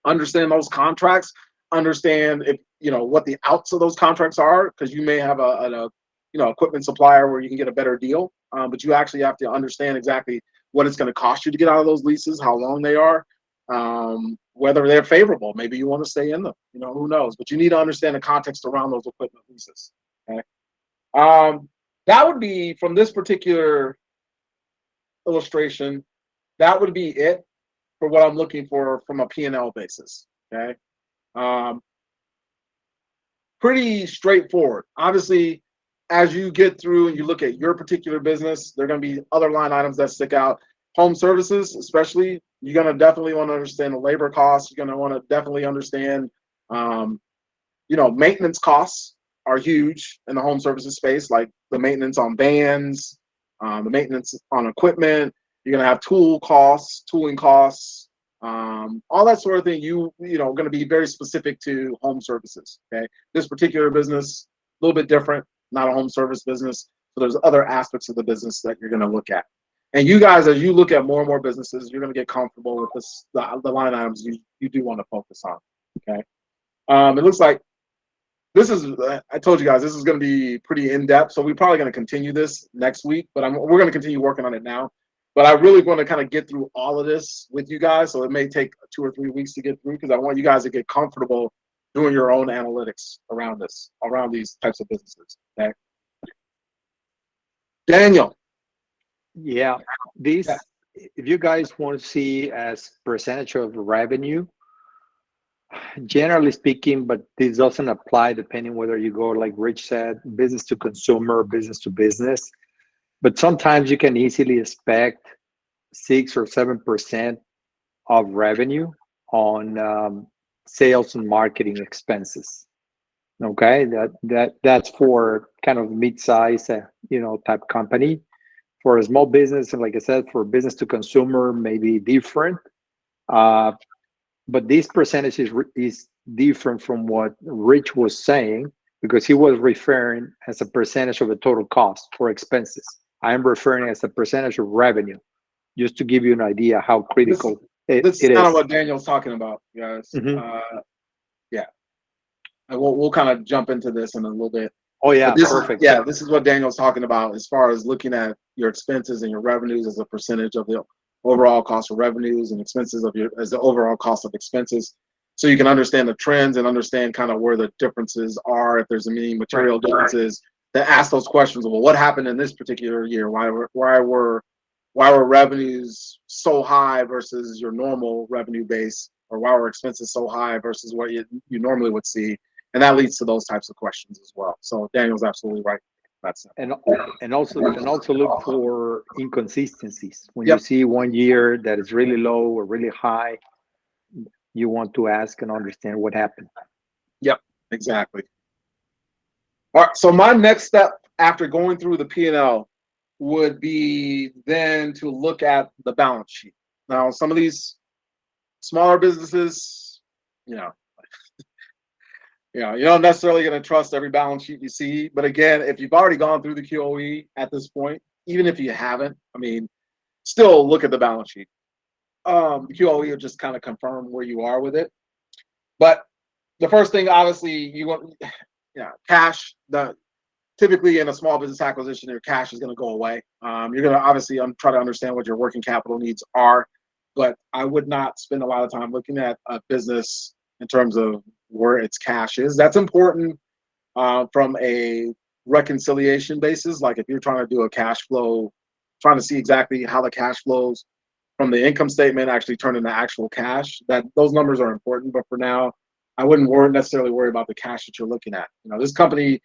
Understand those contracts, understand if what the outs of those contracts are, because you may have a equipment supplier where you can get a better deal, but you actually have to understand exactly what it's going to cost you to get out of those leases, how long they are, whether they're favorable. Maybe you want to stay in them, who knows, but you need to understand the context around those equipment leases. Okay. That would be, from this particular illustration, that would be it for what I'm looking for from a P&L basis. Okay. Pretty straightforward. Obviously, as you get through and you look at your particular business, there are going to be other line items that stick out. Home services, especially, you're going to definitely want to understand the labor costs. You're going to want to definitely understand, maintenance costs are huge in the home services space, like the maintenance on vans, the maintenance on equipment. You're going to have tooling costs, all that sort of thing. Going to be very specific to home services. Okay, this particular business, little bit different, not a home service business. So there's other aspects of the business that you're going to look at. And you guys, as you look at more and more businesses, you're going to get comfortable with this, the line items you do want to focus on. Okay. It looks like this is, I told you guys, this is going to be pretty in-depth. So we're probably going to continue this next week, but we're going to continue working on it now. But I really want to kind of get through all of this with you guys. So it may take 2 or 3 weeks to get through, because I want you guys to get comfortable doing your own analytics around this, around these types of businesses. Okay. Daniel. Yeah, this, if you guys want to see as percentage of revenue, generally speaking, but this doesn't apply depending whether you go, like Rich said, business to consumer, business to business. But sometimes you can easily expect 6 or 7% of revenue on sales and marketing expenses. Okay, that's for kind of mid-size, type company. For a small business, and like I said, for business to consumer, maybe different. But this percentage is different from what Rich was saying, because he was referring as a percentage of the total cost for expenses. I am referring as a percentage of revenue, just to give you an idea how critical it is. This is kind of what Daniel's talking about, guys. Yeah. And we'll kind of jump into this in a little bit. Oh, yeah, perfect. This is what Daniel's talking about as far as looking at your expenses and your revenues as a percentage of the overall cost of revenues, and expenses as the overall cost of expenses. So you can understand the trends and understand kind of where the differences are, if there's any material differences, to ask those questions. Well, what happened in this particular year? Why were revenues so high versus your normal revenue base, or why were expenses so high versus what you normally would see? And that leads to those types of questions as well. So Daniel's absolutely right. That's it. And also look for inconsistencies. When you see one year that is really low or really high, you want to ask and understand what happened. Yep, exactly. All right. So my next step after going through the P&L would be then to look at the balance sheet. Now, some of these smaller businesses, you're not necessarily going to trust every balance sheet you see. But again, if you've already gone through the QOE at this point, even if you haven't, still look at the balance sheet. The QOE will just kind of confirm where you are with it. But the first thing, obviously, you want, cash. Typically in a small business acquisition, your cash is going to go away. You're going to obviously try to understand what your working capital needs are, but I would not spend a lot of time looking at a business in terms of where its cash is. That's important from a reconciliation basis. Like if you're trying to do a cash flow, trying to see exactly how the cash flows from the income statement actually turn into actual cash, that those numbers are important. But for now, I wouldn't necessarily worry about the cash that you're looking at. This company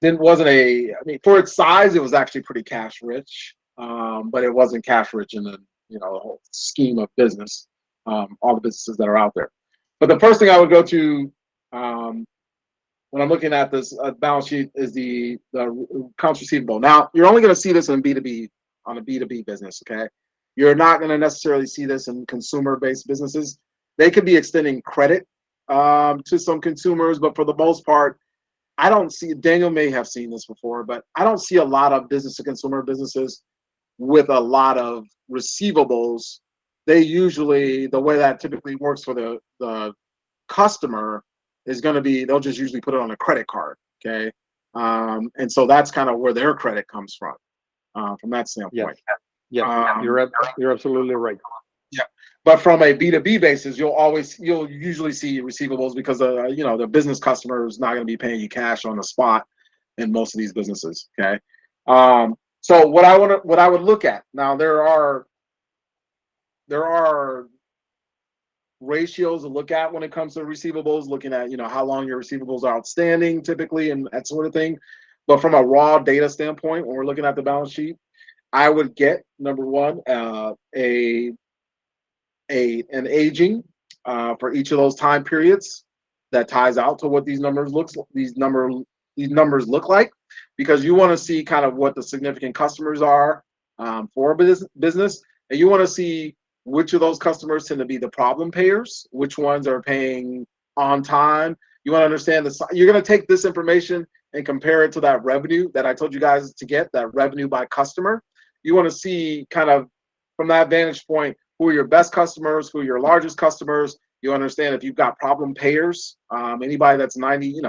for its size, it was actually pretty cash rich, but it wasn't cash rich in the whole scheme of business, all the businesses that are out there. But the first thing I would go to when I'm looking at this balance sheet is the accounts receivable. Now, you're only going to see this in B2B, on a B2B business, okay? You're not going to necessarily see this in consumer-based businesses. They could be extending credit to some consumers, but for the most part, I don't see, Daniel may have seen this before, but I don't see a lot of business to consumer businesses with a lot of receivables. They usually, the way that typically works for the customer is going to be, they'll just usually put it on a credit card, okay? And so that's kind of where their credit comes from that standpoint. Yeah, you're absolutely right. Yeah, but from a B2B basis, you'll usually see receivables because the business customer is not going to be paying you cash on the spot in most of these businesses. Okay, so what I would look at now, there are ratios to look at when it comes to receivables, looking at how long your receivables are outstanding typically and that sort of thing. But from a raw data standpoint, when we're looking at the balance sheet, I would get, number one, an aging for each of those time periods that ties out to what these numbers look like, because you want to see kind of what the significant customers are for a business, and you want to see which of those customers tend to be the problem payers, which ones are paying on time. You want to understand you're going to take this information and compare it to that revenue that I told you guys to get, that revenue by customer. You want to see kind of from that vantage point, who are your best customers, who are your largest customers. You understand if you've got problem payers, anybody that's 90,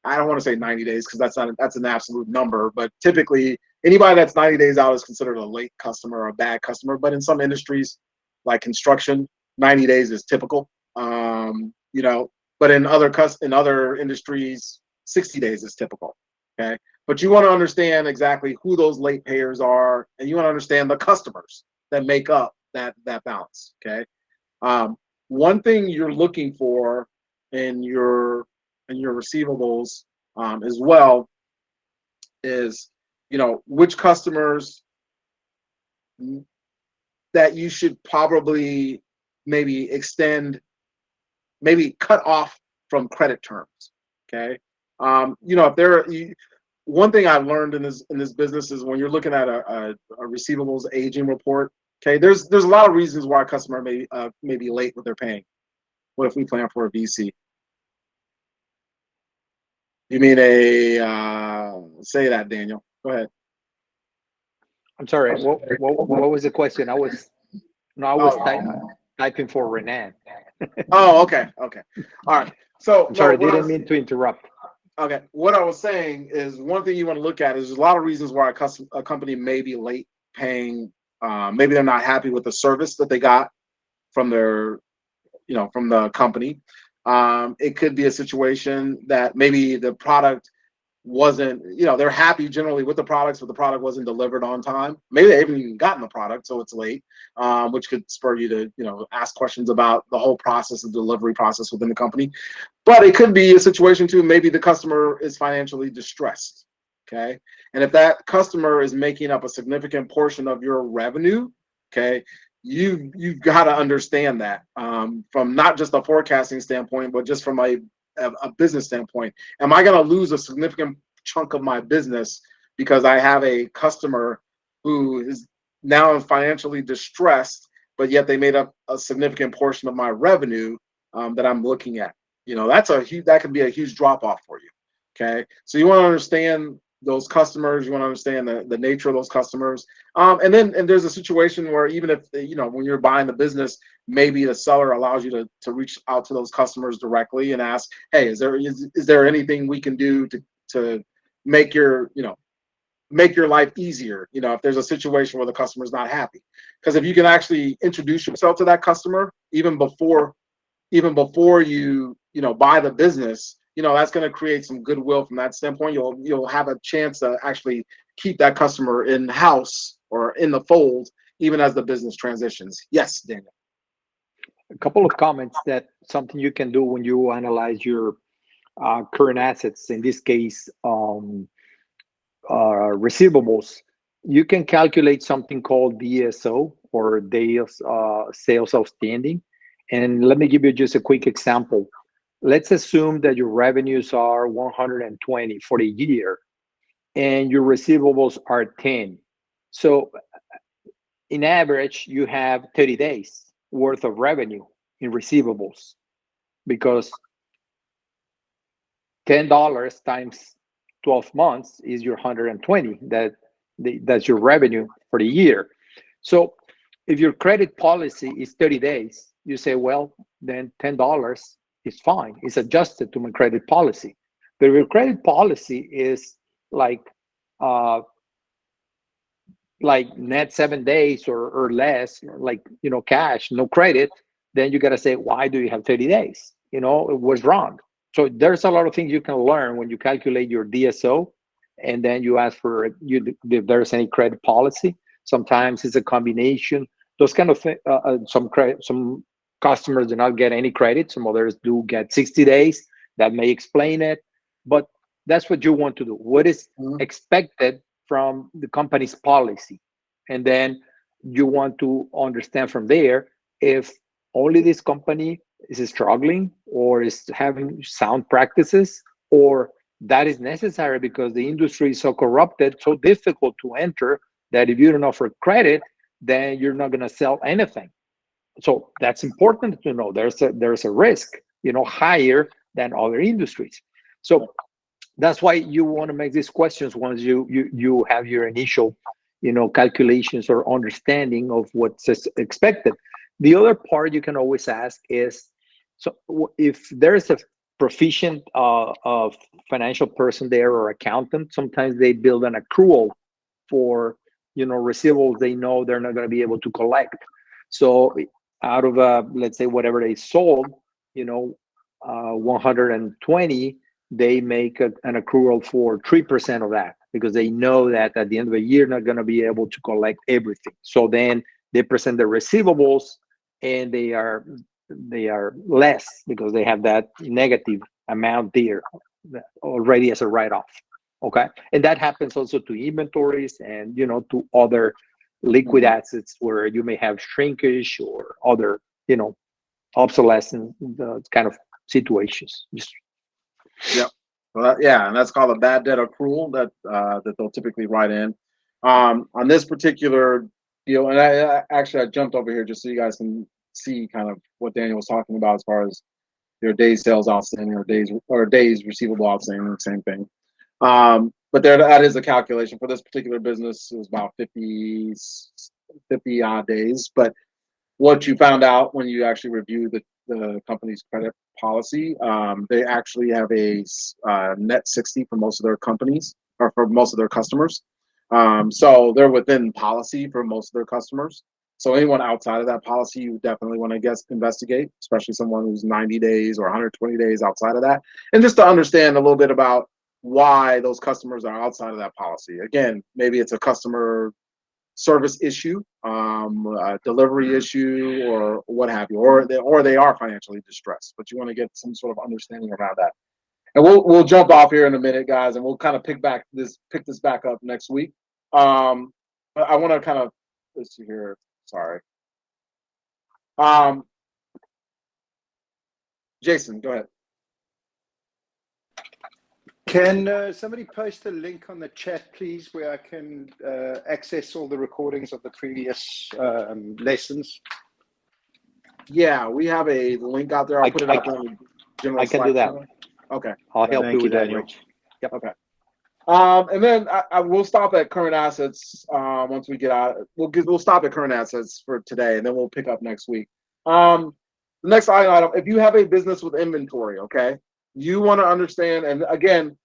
I don't want to say 90 days because that's an absolute number, but typically anybody that's 90 days out is considered a late customer or a bad customer. But in some industries, like construction, 90 days is typical. But in other industries, 60 days is typical. Okay. But you want to understand exactly who those late payers are, and you want to understand the customers that make up that balance. Okay. One thing you're looking for in your receivables as well is which customers that you should probably maybe cut off from credit terms. Okay. If there one thing I've learned in this business is when you're looking at a receivables aging report, okay, there's a lot of reasons why a customer may be late with their paying. What if we plan for a VC? You mean say that, Daniel. Go ahead. I'm sorry. What was the question? I was typing for Renan. Oh, okay. All right. So I'm sorry, didn't mean to interrupt. Okay. What I was saying is one thing you want to look at is there's a lot of reasons why a company may be late paying. Maybe they're not happy with the service that they got from from the company. It could be a situation that maybe the product wasn't, they're happy generally with the products, but the product wasn't delivered on time. Maybe they haven't even gotten the product, so it's late, which could spur you to, ask questions about the whole process, the delivery process within the company. But it could be a situation too, maybe the customer is financially distressed, okay? And if that customer is making up a significant portion of your revenue, okay, you've got to understand that from not just a forecasting standpoint, but just from a business standpoint. Am I going to lose a significant chunk of my business because I have a customer who is now financially distressed, but yet they made up a significant portion of my revenue that I'm looking at? That could be a huge drop off for you. Okay, so you want to understand those customers. You want to understand the nature of those customers. And there's a situation where even if, when you're buying the business, maybe the seller allows you to reach out to those customers directly and ask, hey, is there anything we can do to make your life easier? If there's a situation where the customer's not happy, because if you can actually introduce yourself to that customer, even before you buy the business, that's going to create some goodwill from that standpoint. You'll have a chance to actually keep that customer in house or in the fold, even as the business transitions. Yes, Daniel. A couple of comments that something you can do when you analyze your current assets, in this case, receivables. You can calculate something called DSO, or days sales outstanding. And let me give you just a quick example. Let's assume that your revenues are 120 for the year and your receivables are 10. So in average, you have 30 days worth of revenue in receivables, because $10 times 12 months is your 120. That's your revenue for the year. So if your credit policy is 30 days, you say, well, then $10 is fine. It's adjusted to my credit policy. But if your credit policy is like net 7 days or less, cash, no credit, then you got to say, why do you have 30 days? It was wrong. So there's a lot of things you can learn when you calculate your DSO, and then you ask for if there's any credit policy. Sometimes it's a combination. Those kind of things. Some customers do not get any credit. Some others do get 60 days. That may explain it. But that's what you want to do. What is expected from the company's policy? And then you want to understand from there if only this company is struggling or is having sound practices, or that is necessary because the industry is so corrupted, so difficult to enter, that if you don't offer credit, then you're not going to sell anything. So that's important to know. There's a risk, higher than other industries. So that's why you want to make these questions once you have your initial, calculations or understanding of what's expected. The other part you can always ask is, so if there's a proficient financial person there or accountant, sometimes they build an accrual for receivables they know they're not going to be able to collect. So out of let's say whatever they sold, 120, they make an accrual for 3% of that, because they know that at the end of the year not going to be able to collect everything. So then they present the receivables, and they are less because they have that negative amount there already as a write-off. Okay, and that happens also to inventories and to other liquid assets where you may have shrinkage or other obsolescence kind of situations. Yep. Well, yeah, and that's called a bad debt accrual that they'll typically write in. On this particular deal, and I jumped over here just so you guys can see kind of what Daniel was talking about as far as your days sales outstanding or days receivable outstanding, same thing. But that is a calculation for this particular business. It was about 50 odd days. But what you found out when you actually review the company's credit policy, they actually have a net 60 for most of their companies, or for most of their customers. So they're within policy for most of their customers. So anyone outside of that policy, you definitely want to investigate, especially someone who's 90 days or 120 days outside of that. And just to understand a little bit about why those customers are outside of that policy. Again, maybe it's a customer service issue, a delivery issue, or what have you, or they are financially distressed. But you want to get some sort of understanding around that. And we'll jump off here in a minute, guys, and we'll kind of pick this back up next week. But I want to kind of, let's see here. Sorry. Jason, go ahead. Can somebody post a link on the chat, please, where I can access all the recordings of the previous lessons? Yeah, we have a link out there. I'll put it out there in the general I can Slack do that. channel. Okay. I'll help Thank you you, with that, Daniel. Rich. Yep. Okay. And then I will stop at current assets once we get out. We'll stop at current assets for today, and then we'll pick up next week. The next item, if you have a business with inventory, okay, you want to understand. And again,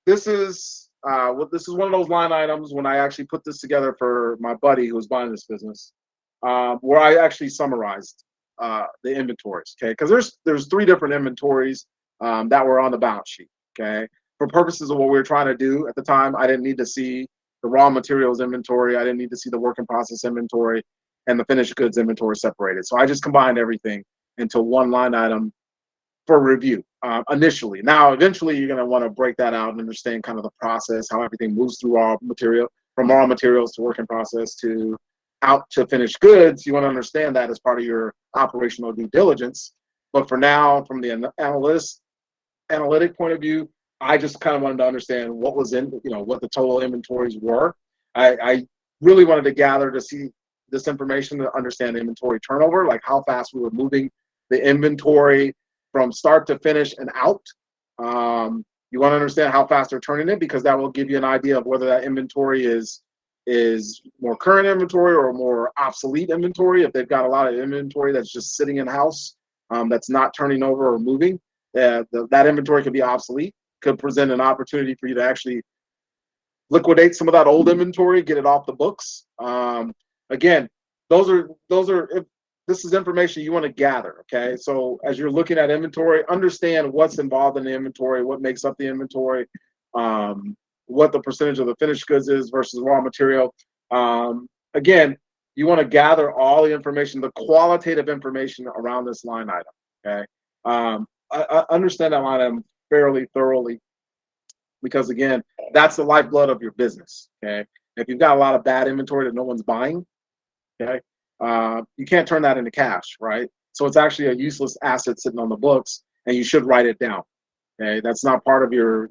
this is one of those line items when I actually put this together for my buddy who was buying this business, where I actually summarized the inventories. Okay, because there's 3 different inventories that were on the balance sheet. Okay. For purposes of what we were trying to do at the time, I didn't need to see the raw materials inventory. I didn't need to see the work in process inventory and the finished goods inventory separated. So I just combined everything into one line item for review initially. Now, eventually, you're going to want to break that out and understand kind of the process, how everything moves through from raw materials to work in process to out to finished goods. You want to understand that as part of your operational due diligence. But for now, from the analytic point of view, I just kind of wanted to understand what was what the total inventories were. I really wanted to gather to see this information to understand inventory turnover, like how fast we were moving the inventory from start to finish and out. You want to understand how fast they're turning it, because that will give you an idea of whether that inventory is more current inventory or more obsolete inventory. If they've got a lot of inventory that's just sitting in house, that's not turning over or moving, that inventory could be obsolete. Could present an opportunity for you to actually liquidate some of that old inventory, get it off the books. Again, this is information you want to gather. Okay, so as you're looking at inventory, understand what's involved in the inventory, what makes up the inventory, what the percentage of the finished goods is versus raw material. Again, you want to gather all the information, the qualitative information around this line item. Okay, I understand that line item fairly thoroughly, because again, that's the lifeblood of your business. Okay, if you've got a lot of bad inventory that no one's buying, okay, you can't turn that into cash, right? So it's actually a useless asset sitting on the books, and you should write it down. Okay, that's not part of your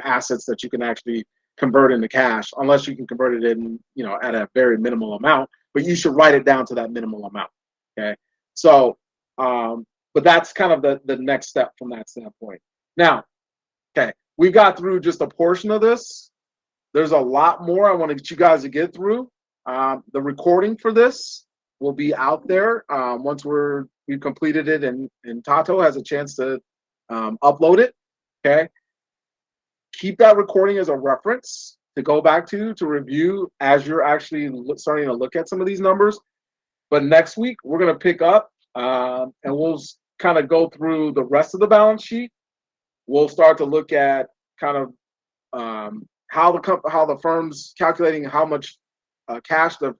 assets that you can actually convert into cash, unless you can convert it in at a very minimal amount. But you should write it down to that minimal amount. Okay, so but that's kind of the next step from that standpoint. Now, okay, we got through just a portion of this. There's a lot more I want to get you guys to get through. The recording for this will be out there once we've completed it, and Tato has a chance to upload it. Okay, keep that recording as a reference to go back to review as you're actually starting to look at some of these numbers. But next week we're going to pick up and we'll kind of go through the rest of the balance sheet. We'll start to look at kind of how the firm's calculating how much cash the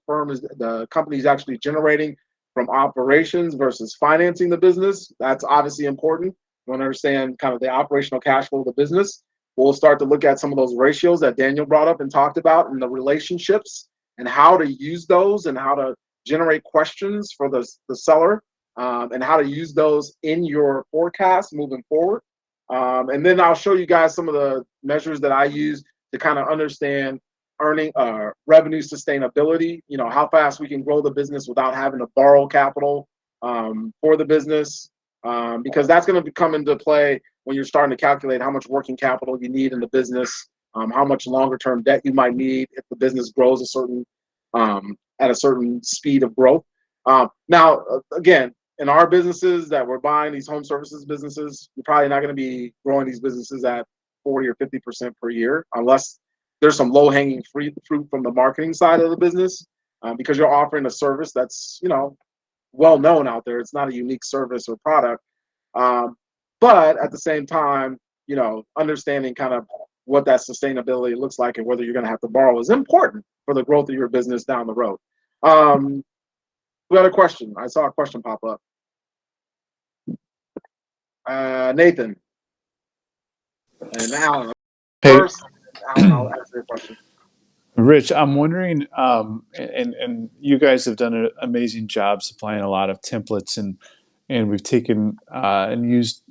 company is actually generating from operations versus financing the business. That's obviously important. You want to understand kind of the operational cash flow of the business. We'll start to look at some of those ratios that Daniel brought up and talked about, and the relationships and how to use those and how to generate questions for the seller and how to use those in your forecast moving forward. And then I'll show you guys some of the measures that I use to kind of understand revenue sustainability, how fast we can grow the business without having to borrow capital for the business, because that's going to come into play when you're starting to calculate how much working capital you need in the business, how much longer term debt you might need if the business grows at a certain speed of growth. Now, again, in our businesses that we're buying, these home services businesses, you're probably not going to be growing these businesses at 40 or 50% per year unless there's some low-hanging fruit from the marketing side of the business, because you're offering a service that's, well known out there. It's not a unique service or product. But at the same time, understanding kind of what that sustainability looks like and whether you're going to have to borrow is important for the growth of your business down the road. We got a question. I saw a question pop up. Nathan and Alan. Hey. First, Alan, I'll answer your question. Rich, I'm wondering, and you guys have done an amazing job supplying a lot of templates, and we've taken and used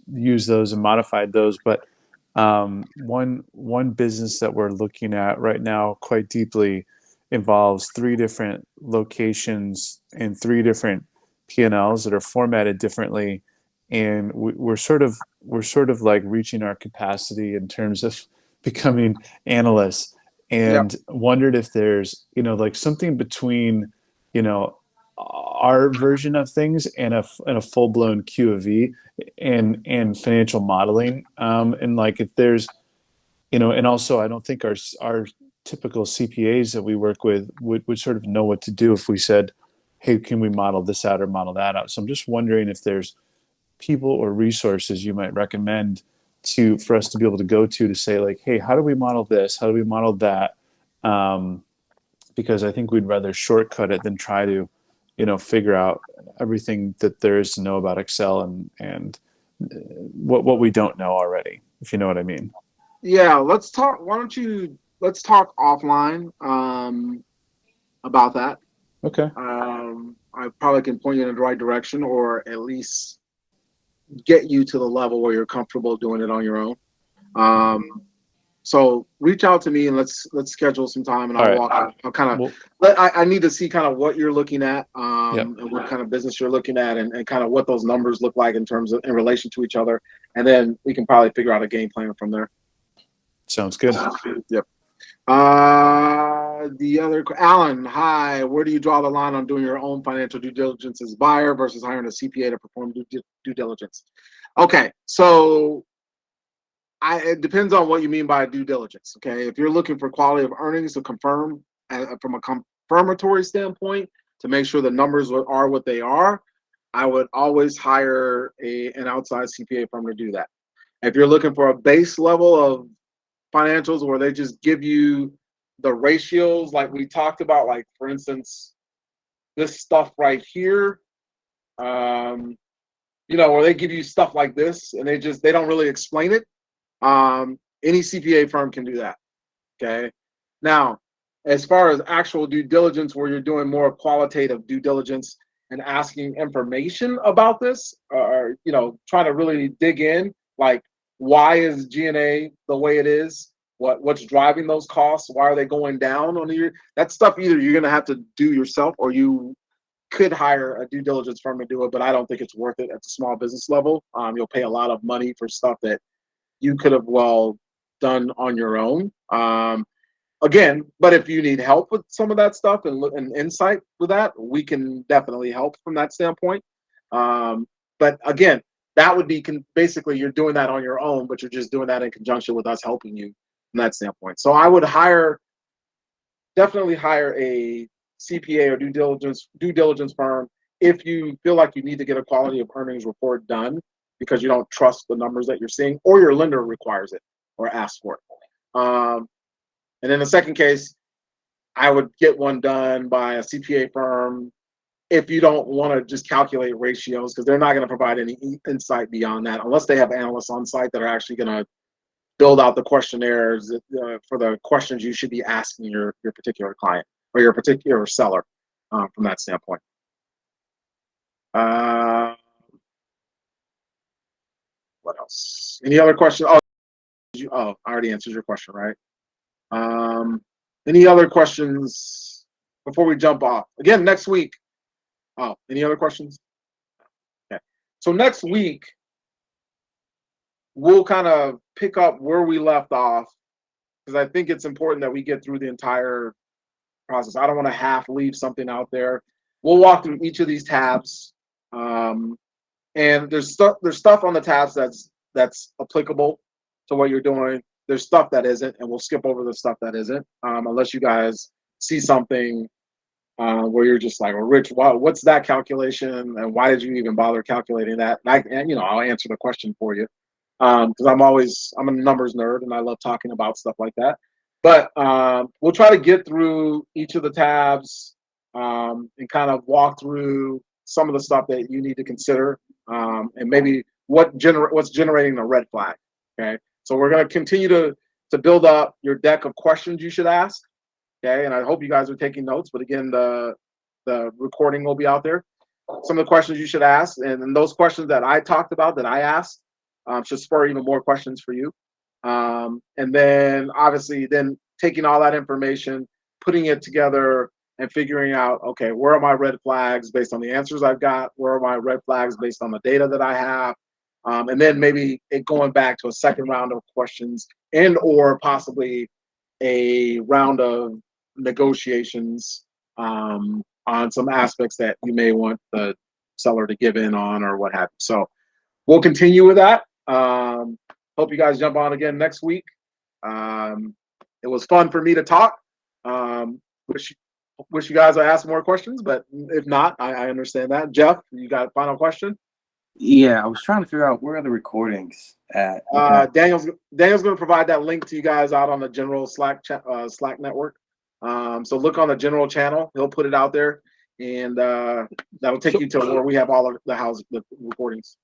those and modified those. But one business that we're looking at right now quite deeply involves 3 different locations and 3 different P&Ls that are formatted differently, and we're sort of like reaching our capacity in terms of becoming analysts, and wondered if there's like something between our version of things and a full-blown Q of E and financial modeling, and like if there's and also I don't think our typical CPAs that we work with would sort of know what to do if we said, hey, can we model this out or model that out? So I'm just wondering if there's people or resources you might recommend for us to be able to go to say, like, hey, how do we model this? How do we model that? Because I think we'd rather shortcut it than try to, figure out everything that there is to know about Excel and what we don't know already, if you know what I mean. Yeah, let's talk. Let's talk offline about that. Okay. I probably can point you in the right direction, or at least get you to the level where you're comfortable doing it on your own. So reach out to me and let's schedule some time, and I'll kind of I need to see kind of what you're looking at, and what kind of business you're looking at, and kind of what those numbers look like in relation to each other, and then we can probably figure out a game plan from there. Sounds good. Yep. The other Alan, hi. Where do you draw the line on doing your own financial due diligence as buyer versus hiring a CPA to perform due diligence? Okay, so it depends on what you mean by due diligence. Okay, if you're looking for quality of earnings to confirm from a confirmatory standpoint to make sure the numbers are what they are, I would always hire an outside CPA firm to do that. If you're looking for a base level of financials where they just give you the ratios like we talked about, like for instance, this stuff right here, where they give you stuff like this and they don't really explain it. Any CPA firm can do that. Okay. Now, as far as actual due diligence, where you're doing more qualitative due diligence and asking information about this, or trying to really dig in, like, why is G&A the way it is? What's driving those costs? Why are they going down on the year? That stuff either you're going to have to do yourself, or you could hire a due diligence firm to do it, but I don't think it's worth it at the small business level. You'll pay a lot of money for stuff that you could have done on your own. Again, but if you need help with some of that stuff and insight with that, we can definitely help from that standpoint. But again, that would be basically you're doing that on your own, but you're just doing that in conjunction with us helping you from that standpoint. So I would definitely hire a CPA or due diligence firm if you feel like you need to get a quality of earnings report done because you don't trust the numbers that you're seeing, or your lender requires it or asks for it. And in the second case, I would get one done by a CPA firm if you don't want to just calculate ratios, because they're not going to provide any insight beyond that unless they have analysts on site that are actually going to build out the questionnaires for the questions you should be asking your particular client or your particular seller from that standpoint. What else? Any other questions? I already answered your question, right? Any other questions before we jump off? Again, next week. Any other questions? Okay. So next week, we'll kind of pick up where we left off because I think it's important that we get through the entire process. I don't want to leave something out there. We'll walk through each of these tabs. And there's stuff on the tabs that's applicable to what you're doing. There's stuff that isn't, and we'll skip over the stuff that isn't, unless you guys see something where you're just like, well, Rich, what's that calculation, and why did you even bother calculating that? And I'll answer the question for you because I'm a numbers nerd and I love talking about stuff like that. But we'll try to get through each of the tabs and kind of walk through some of the stuff that you need to consider and maybe what's generating the red flag. Okay. So we're going to continue to build up your deck of questions you should ask. Okay, and I hope you guys are taking notes. But again, the recording will be out there. Some of the questions you should ask, and those questions that I talked about that I asked should spur even more questions for you. And then obviously, then taking all that information, putting it together, and figuring out, okay, where are my red flags based on the answers I've got? Where are my red flags based on the data that I have? And then maybe going back to a second round of questions or possibly a round of negotiations on some aspects that you may want the seller to give in on or what have you. So we'll continue with that. Hope you guys jump on again next week. It was fun for me to talk. Wish you guys would ask more questions, but if not, I understand that. Jeff, you got a final question? Yeah, I was trying to figure out where are the recordings at. Daniel's going to provide that link to you guys out on the general Slack network. So look on the general channel; he'll put it out there, and that'll take you to where we have all of the recordings.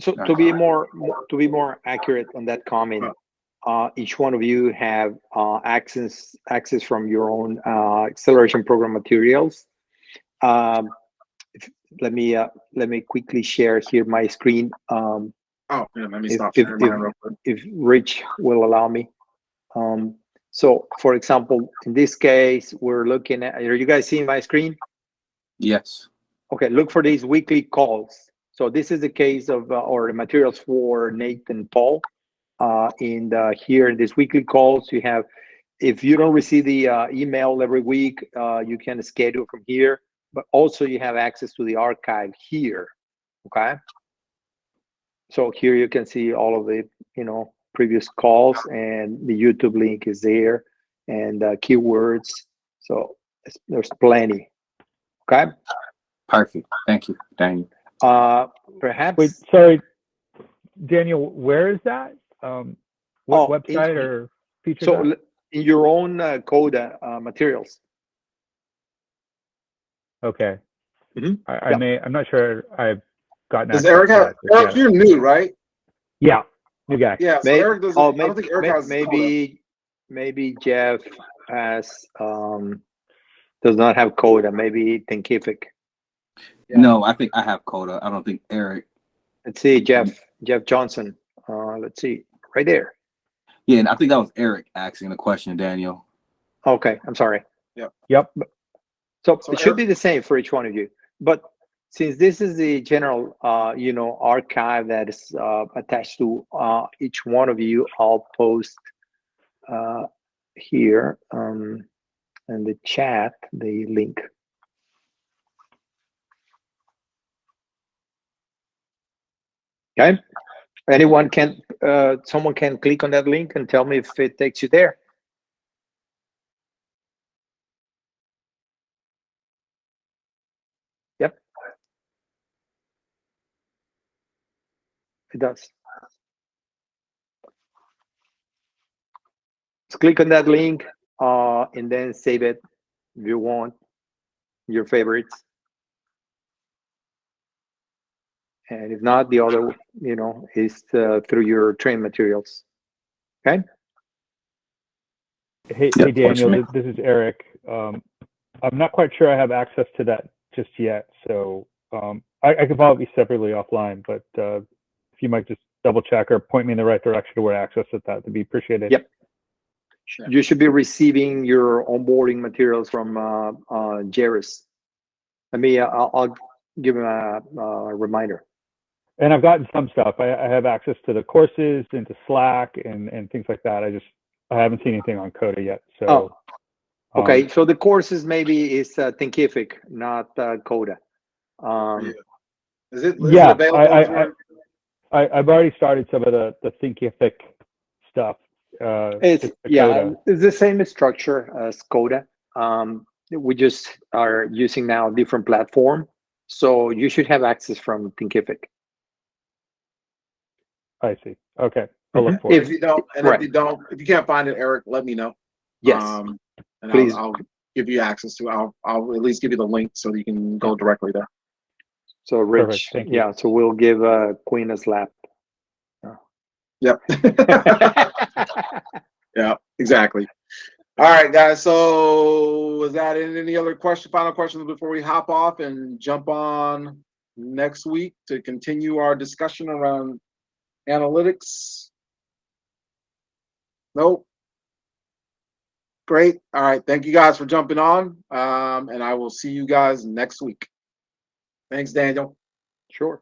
So to be more accurate on that comment, each one of you have access from your own acceleration program materials. Let me quickly share here my screen. Let me stop sharing mine real quick. If Rich will allow me. So, for example, in this case, we're looking at. Are you guys seeing my screen? Yes. Okay. Look for these weekly calls. So this is the case of or the materials for Nate and Paul. Here in these weekly calls, you have. If you don't receive the email every week, you can schedule from here. But also you have access to the archive here, okay? So here you can see all of the, previous calls, and the YouTube link is there, and keywords. So there's plenty, okay? Perfect. Thank you, Daniel. Perhaps. Wait, sorry, Daniel. Where is that? What website or feature? So in your own code materials. Okay. Mm-hmm. I'm not sure I've gotten. Does Eric have? Eric, you're new, right? Yeah, new guy. Yeah. So Eric doesn't. I don't think Eric has. Maybe Jeff has does not have Coda. Maybe Thinkific. Yeah. No, I think I have Coda. I don't think Eric. Let's see, Jeff Johnson. Let's see, right there. Yeah, and I think that was Eric asking the question, Daniel. Okay, I'm sorry. Yep. So it should be the same for each one of you. But since this is the general, archive that is attached to each one of you, I'll post here in the chat the link. Okay. Anyone can, someone can click on that link and tell me if it takes you there. Yep. It does. Just click on that link and then save it if you want, your favorites. And if not, the other, you know, is through your training materials. Okay. Hey, Yep, hey Daniel, works this is Eric. I'm not quite sure I have access to that just yet, so I could probably be separately offline, but if you might just double check or point me in the right direction to where to access it, that would be appreciated. Yep. You should be receiving your onboarding materials from Jairus. Let me, I'll give him a reminder. And I've gotten some stuff. I have access to the courses and to Slack and things like that. I haven't seen anything on Coda yet. So, okay. So the courses maybe is Thinkific, not Coda. Is it yeah, available? I've already started some of the Thinkific stuff. It's the same structure as Coda. We just are using now a different platform. So you should have access from Thinkific. I see. Okay. I'll look for it. If you don't, and if you don't, if you can't find it, Eric, let me know. Yes. And please. I'll give you access to it. I'll at least give you the link so you can go directly there. So Rich, yeah, so we'll give Queen a slap. Yep. Yeah, exactly. All right, guys. So was that any other final questions before we hop off and jump on next week to continue our discussion around analytics? Nope. Great. All right. Thank you guys for jumping on. And I will see you guys next week. Thanks, Daniel. Sure.